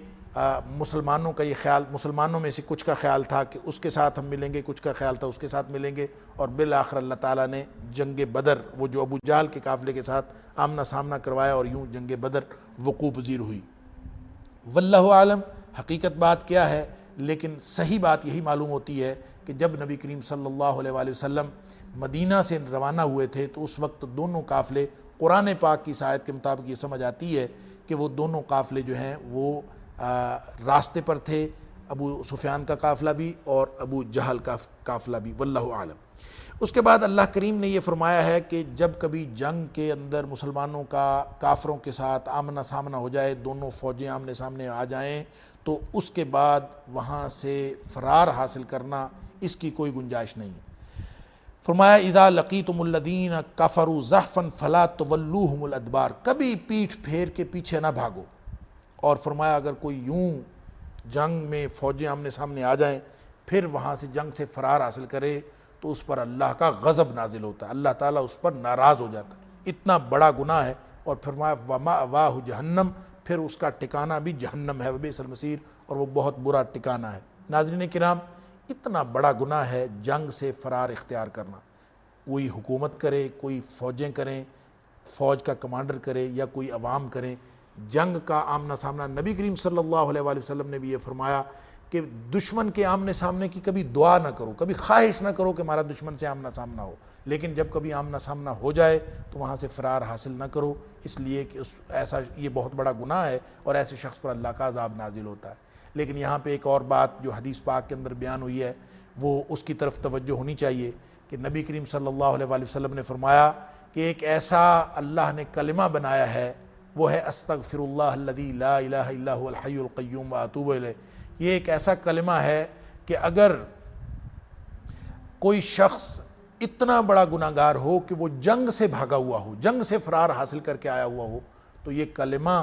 مسلمانوں کا یہ خیال، مسلمانوں میں سے کچھ کا خیال تھا کہ اس کے ساتھ ہم ملیں گے، کچھ کا خیال تھا اس کے ساتھ ملیں گے، اور بالآخر اللہ تعالیٰ نے جنگ بدر، وہ جو ابو جہل کے قافلے کے ساتھ آمنا سامنا کروایا اور یوں جنگ بدر وقوع پذیر ہوئی۔ واللہ عالم حقیقت بات کیا ہے، لیکن صحیح بات یہی معلوم ہوتی ہے کہ جب نبی کریم صلی اللہ علیہ وآلہ وسلم مدینہ سے روانہ ہوئے تھے تو اس وقت دونوں قافلے، قرآن پاک کی آیت کے مطابق یہ سمجھ آتی ہے کہ وہ دونوں قافلے جو ہیں وہ راستے پر تھے، ابو سفیان کا قافلہ بھی اور ابو جہل کا قافلہ بھی، واللہ عالم۔ اس کے بعد اللہ کریم نے یہ فرمایا ہے کہ جب کبھی جنگ کے اندر مسلمانوں کا کافروں کے ساتھ آمنا سامنا ہو جائے، دونوں فوجیں آمنے سامنے آ جائیں، تو اس کے بعد وہاں سے فرار حاصل کرنا اس کی کوئی گنجائش نہیں ہے۔ فرمایا اذا لقیتم الذین کفروا زحفا فلا تولوہم الادبار، کبھی پیٹھ پھیر کے پیچھے نہ بھاگو۔ اور فرمایا اگر کوئی یوں جنگ میں فوجیں آمنے سامنے آ جائیں پھر وہاں سے جنگ سے فرار حاصل کرے تو اس پر اللہ کا غضب نازل ہوتا ہے، اللہ تعالیٰ اس پر ناراض ہو جاتا ہے، اتنا بڑا گناہ ہے۔ اور فرمایا ومأواہ جہنم، پھر اس کا ٹھکانہ بھی جہنم ہے، وبئس المصیر، اور وہ بہت برا ٹھکانہ ہے۔ ناظرین کرام، اتنا بڑا گناہ ہے جنگ سے فرار اختیار کرنا، کوئی حکومت کرے، کوئی فوجیں کریں، فوج کا کمانڈر کرے یا کوئی عوام کریں، جنگ کا آمنا سامنا۔ نبی کریم صلی اللہ علیہ وآلہ وسلم نے بھی یہ فرمایا کہ دشمن کے آمنے سامنے کی کبھی دعا نہ کرو، کبھی خواہش نہ کرو کہ ہمارا دشمن سے آمنا سامنا ہو، لیکن جب کبھی آمنا سامنا ہو جائے تو وہاں سے فرار حاصل نہ کرو، اس لیے کہ ایسا یہ بہت بڑا گناہ ہے اور ایسے شخص پر اللہ کا عذاب نازل ہوتا ہے۔ لیکن یہاں پہ ایک اور بات جو حدیث پاک کے اندر بیان ہوئی ہے وہ اس کی طرف توجہ ہونی چاہیے کہ نبی کریم صلی اللہ علیہ وآلہ وسلم نے فرمایا کہ ایک ایسا اللہ نے کلمہ بنایا ہے، وہ ہے استغفر اللہ الذی لا الہ الا هو الحی القیوم واتوب الیہ۔ یہ ایک ایسا کلمہ ہے کہ اگر کوئی شخص اتنا بڑا گناہ گار ہو کہ وہ جنگ سے بھاگا ہوا ہو، جنگ سے فرار حاصل کر کے آیا ہوا ہو، تو یہ کلمہ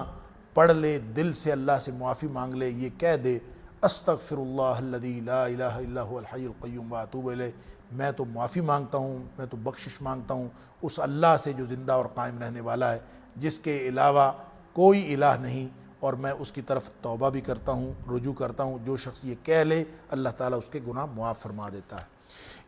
پڑھ لے، دل سے اللہ سے معافی مانگ لے، یہ کہہ دے استغفر اللہ الذی لا الہ الا هو الحی القیوم واتوب الیہ، میں تو معافی مانگتا ہوں، میں تو بخشش مانگتا ہوں اس اللہ سے جو زندہ اور قائم رہنے والا ہے، جس کے علاوہ کوئی الہ نہیں، اور میں اس کی طرف توبہ بھی کرتا ہوں، رجوع کرتا ہوں۔ جو شخص یہ کہہ لے اللہ تعالیٰ اس کے گناہ معاف فرما دیتا ہے۔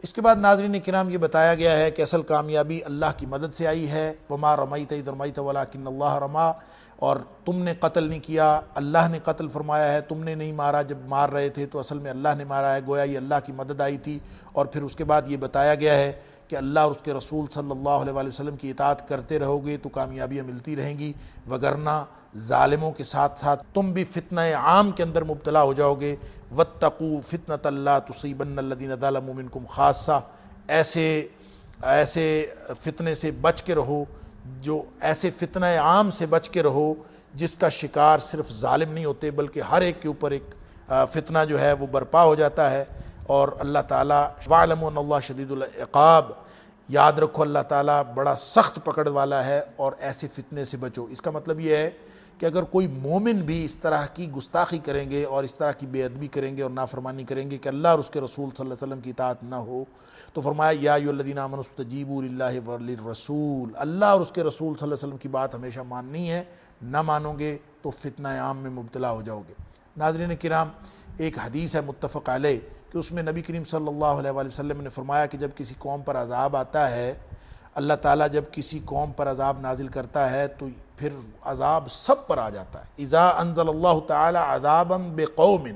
اس کے بعد ناظرین کرام یہ بتایا گیا ہے کہ اصل کامیابی اللہ کی مدد سے آئی ہے، وما رمیت اذ رمیت ولکن اللہ رما، اور تم نے قتل نہیں کیا، اللہ نے قتل فرمایا ہے، تم نے نہیں مارا، جب مار رہے تھے تو اصل میں اللہ نے مارا ہے، گویا یہ اللہ کی مدد آئی تھی۔ اور پھر اس کے بعد یہ بتایا گیا ہے کہ اللہ اور اس کے رسول صلی اللہ علیہ وآلہ وسلم کی اطاعت کرتے رہو گے تو کامیابیاں ملتی رہیں گی، وگرنہ ظالموں کے ساتھ ساتھ تم بھی فتنہ عام کے اندر مبتلا ہو جاؤ گے۔ واتقوا فتنة لا تصیبن الذین ظلموا منکم خاصہ، ایسے فتنے سے بچ کے رہو، جو ایسے فتنہ عام سے بچ کے رہو جس کا شکار صرف ظالم نہیں ہوتے بلکہ ہر ایک کے اوپر ایک فتنہ جو ہے وہ برپا ہو جاتا ہے۔ اور اللہ تعالیٰ وَاعْلَمُوا أَنَّ اللَّهَ شَدِيدُ الْعِقَابِ، یاد رکھو اللہ تعالیٰ بڑا سخت پکڑ والا ہے اور ایسے فتنے سے بچو۔ اس کا مطلب یہ ہے کہ اگر کوئی مومن بھی اس طرح کی گستاخی کریں گے اور اس طرح کی بے ادبی کریں گے اور نافرمانی کریں گے کہ اللہ اور اس کے رسول صلی اللہ علیہ وسلم کی اطاعت نہ ہو، تو فرمایا یا ایھا الذین آمنوا استجیبوا للہ وللرسول، اللہ اور اس کے رسول صلی اللہ علیہ وسلم کی بات ہمیشہ ماننی ہے، نہ مانو گے تو فتنہ عام میں مبتلا ہو جاؤ گے۔ ناظرین کرام، ایک حدیث ہے متفق علیہ کہ اس میں نبی کریم صلی اللہ علیہ وآلہ وسلم نے فرمایا کہ جب کسی قوم پر عذاب آتا ہے، اللہ تعالیٰ جب کسی قوم پر عذاب نازل کرتا ہے تو پھر عذاب سب پر آ جاتا ہے۔ اذا انزل اللہ تعالیٰ عذابا بقوم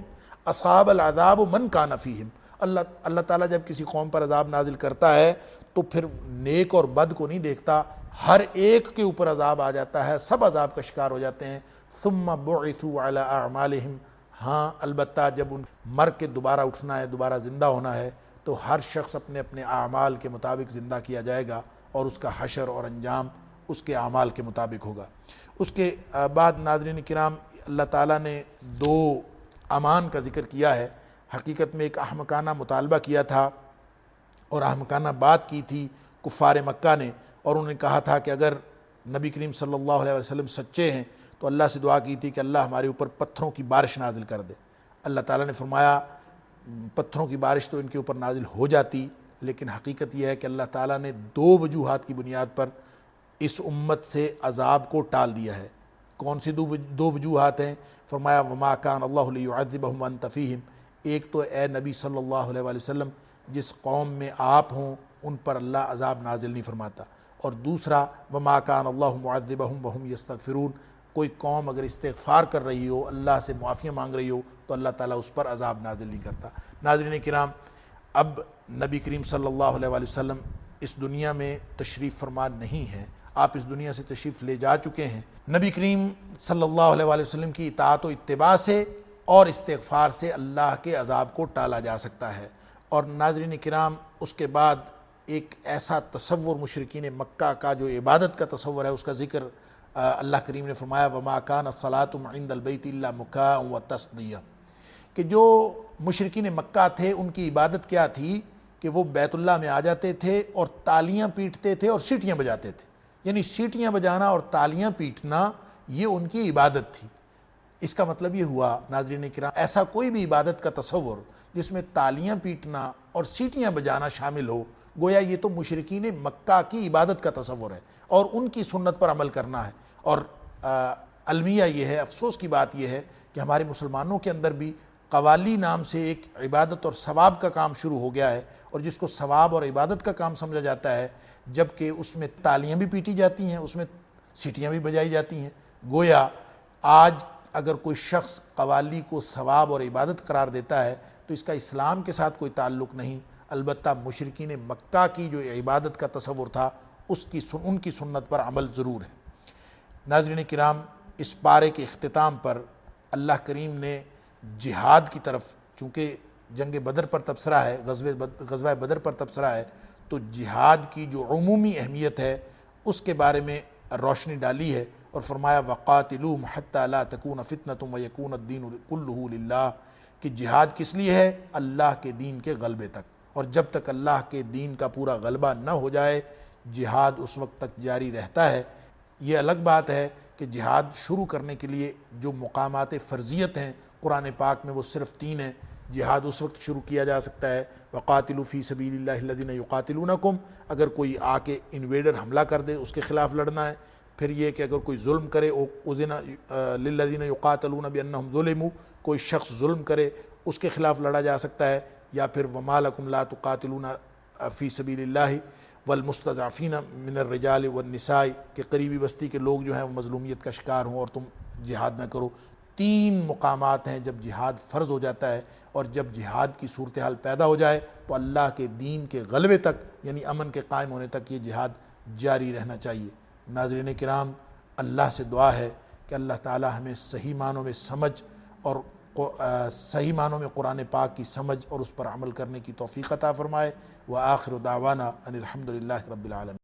اصاب العذاب من کان فیہم، اللہ تعالیٰ جب کسی قوم پر عذاب نازل کرتا ہے تو پھر نیک اور بد کو نہیں دیکھتا، ہر ایک کے اوپر عذاب آ جاتا ہے، سب عذاب کا شکار ہو جاتے ہیں۔ ثم بعثوا علی اعمالہم، ہاں البتہ جب ان مر کے دوبارہ اٹھنا ہے، دوبارہ زندہ ہونا ہے، تو ہر شخص اپنے اپنے اعمال کے مطابق زندہ کیا جائے گا اور اس کا حشر اور انجام اس کے اعمال کے مطابق ہوگا۔ اس کے بعد ناظرین کرام، اللہ تعالیٰ نے دو امان کا ذکر کیا ہے۔ حقیقت میں ایک احمقانہ مطالبہ کیا تھا اور احمقانہ بات کی تھی کفار مکہ نے، اور انہوں نے کہا تھا کہ اگر نبی کریم صلی اللہ علیہ وسلم سچے ہیں تو اللہ سے دعا کی تھی کہ اللہ ہمارے اوپر پتھروں کی بارش نازل کر دے۔ اللہ تعالیٰ نے فرمایا پتھروں کی بارش تو ان کے اوپر نازل ہو جاتی، لیکن حقیقت یہ ہے کہ اللہ تعالیٰ نے دو وجوہات کی بنیاد پر اس امت سے عذاب کو ٹال دیا ہے۔ کون سی دو وجوہات ہیں؟ فرمایا وما کان اللہ لیعذبہم وانت فیہم، ایک تو اے نبی صلی اللہ علیہ وآلہ وسلم جس قوم میں آپ ہوں ان پر اللہ عذاب نازل نہیں فرماتا، اور دوسرا وما کان اللہ معذبہم وہم یستغفرون، کوئی قوم اگر استغفار کر رہی ہو، اللہ سے معافیاں مانگ رہی ہو تو اللہ تعالیٰ اس پر عذاب نازل نہیں کرتا۔ ناظرین کرام، اب نبی کریم صلی اللہ علیہ وآلہ وسلم اس دنیا میں تشریف فرما نہیں ہیں، آپ اس دنیا سے تشریف لے جا چکے ہیں۔ نبی کریم صلی اللہ علیہ وآلہ وسلم کی اطاعت و اتباع سے اور استغفار سے اللہ کے عذاب کو ٹالا جا سکتا ہے۔ اور ناظرین کرام، اس کے بعد ایک ایسا تصور مشرکین مکہ کا جو عبادت کا تصور ہے اس کا ذکر اللہ کریم نے فرمایا وما کان صلاتهم عند البیت الا مکاء وتصدیہ، کہ جو مشرکین مکہ تھے ان کی عبادت کیا تھی کہ وہ بیت اللہ میں آ جاتے تھے اور تالیاں پیٹتے تھے اور سیٹیاں بجاتے تھے، یعنی سیٹیاں بجانا اور تالیاں پیٹنا یہ ان کی عبادت تھی۔ اس کا مطلب یہ ہوا ناظرین کرام، ایسا کوئی بھی عبادت کا تصور جس میں تالیاں پیٹنا اور سیٹیاں بجانا شامل ہو، گویا یہ تو مشرکین مکہ کی عبادت کا تصور ہے اور ان کی سنت پر عمل کرنا ہے۔ اور المیہ یہ ہے، افسوس کی بات یہ ہے کہ ہمارے مسلمانوں کے اندر بھی قوالی نام سے ایک عبادت اور ثواب کا کام شروع ہو گیا ہے، اور جس کو ثواب اور عبادت کا کام سمجھا جاتا ہے، جبکہ اس میں تالیاں بھی پیٹی جاتی ہیں، اس میں سیٹیاں بھی بجائی جاتی ہیں۔ گویا آج اگر کوئی شخص قوالی کو ثواب اور عبادت قرار دیتا ہے تو اس کا اسلام کے ساتھ کوئی تعلق نہیں، البتہ مشرکین مکہ کی جو عبادت کا تصور تھا ان کی سنت پر عمل ضرور ہے۔ ناظرین کرام، اس پارے کے اختتام پر اللہ کریم نے جہاد کی طرف، چونکہ جنگ بدر پر تبصرہ ہے، غزوہ بدر پر تبصرہ ہے، تو جہاد کی جو عمومی اہمیت ہے اس کے بارے میں روشنی ڈالی ہے اور فرمایا وَقَاتِلُوهُمْ حَتَّى لَا تَكُونَ فِتْنَةٌ وَيَكُونَ الدِّينُ كُلُّهُ لِلَّهِ، کہ جہاد کس لیے ہے؟ اللہ کے دین کے غلبے تک، اور جب تک اللہ کے دین کا پورا غلبہ نہ ہو جائے جہاد اس وقت تک جاری رہتا ہے۔ یہ الگ بات ہے کہ جہاد شروع کرنے کے لیے جو مقامات فرضیت ہیں قرآن پاک میں وہ صرف 3 ہیں۔ جہاد اس وقت شروع کیا جا سکتا ہے وَقَاتِلُوا فِي سَبِيلِ اللَّهِ الَّذِينَ يُقَاتِلُونَكُمْ، اگر کوئی آ کے انویڈر حملہ کر دے اس کے خلاف لڑنا ہے۔ پھر یہ کہ اگر کوئی ظلم کرے اُذِنَ لِلَّذِينَ يُقَاتَلُونَ بِأَنَّهُمْ ظُلِمُوا، کوئی شخص ظلم کرے اس کے خلاف لڑا جا سکتا ہے۔ یا پھر وَمَا لَكُمْ لَا تُقَاتِلُونَ فِي سَبِيلِ اللَّهِ والمستضعفین من الرجال والنساء، کہ قریبی بستی کے لوگ جو ہیں وہ مظلومیت کا شکار ہوں اور تم جہاد نہ کرو۔ تین مقامات ہیں جب جہاد فرض ہو جاتا ہے اور جب جہاد کی صورتحال پیدا ہو جائے تو اللہ کے دین کے غلبے تک یعنی امن کے قائم ہونے تک یہ جہاد جاری رہنا چاہیے۔ ناظرین کرام، اللہ سے دعا ہے کہ اللہ تعالی ہمیں صحیح معنوں میں سمجھ اور صحیح معنوں میں قرآن پاک کی سمجھ اور اس پر عمل کرنے کی توفیق عطا فرمائے۔ وآخر دعوانا ان الحمد للہ رب العالمین۔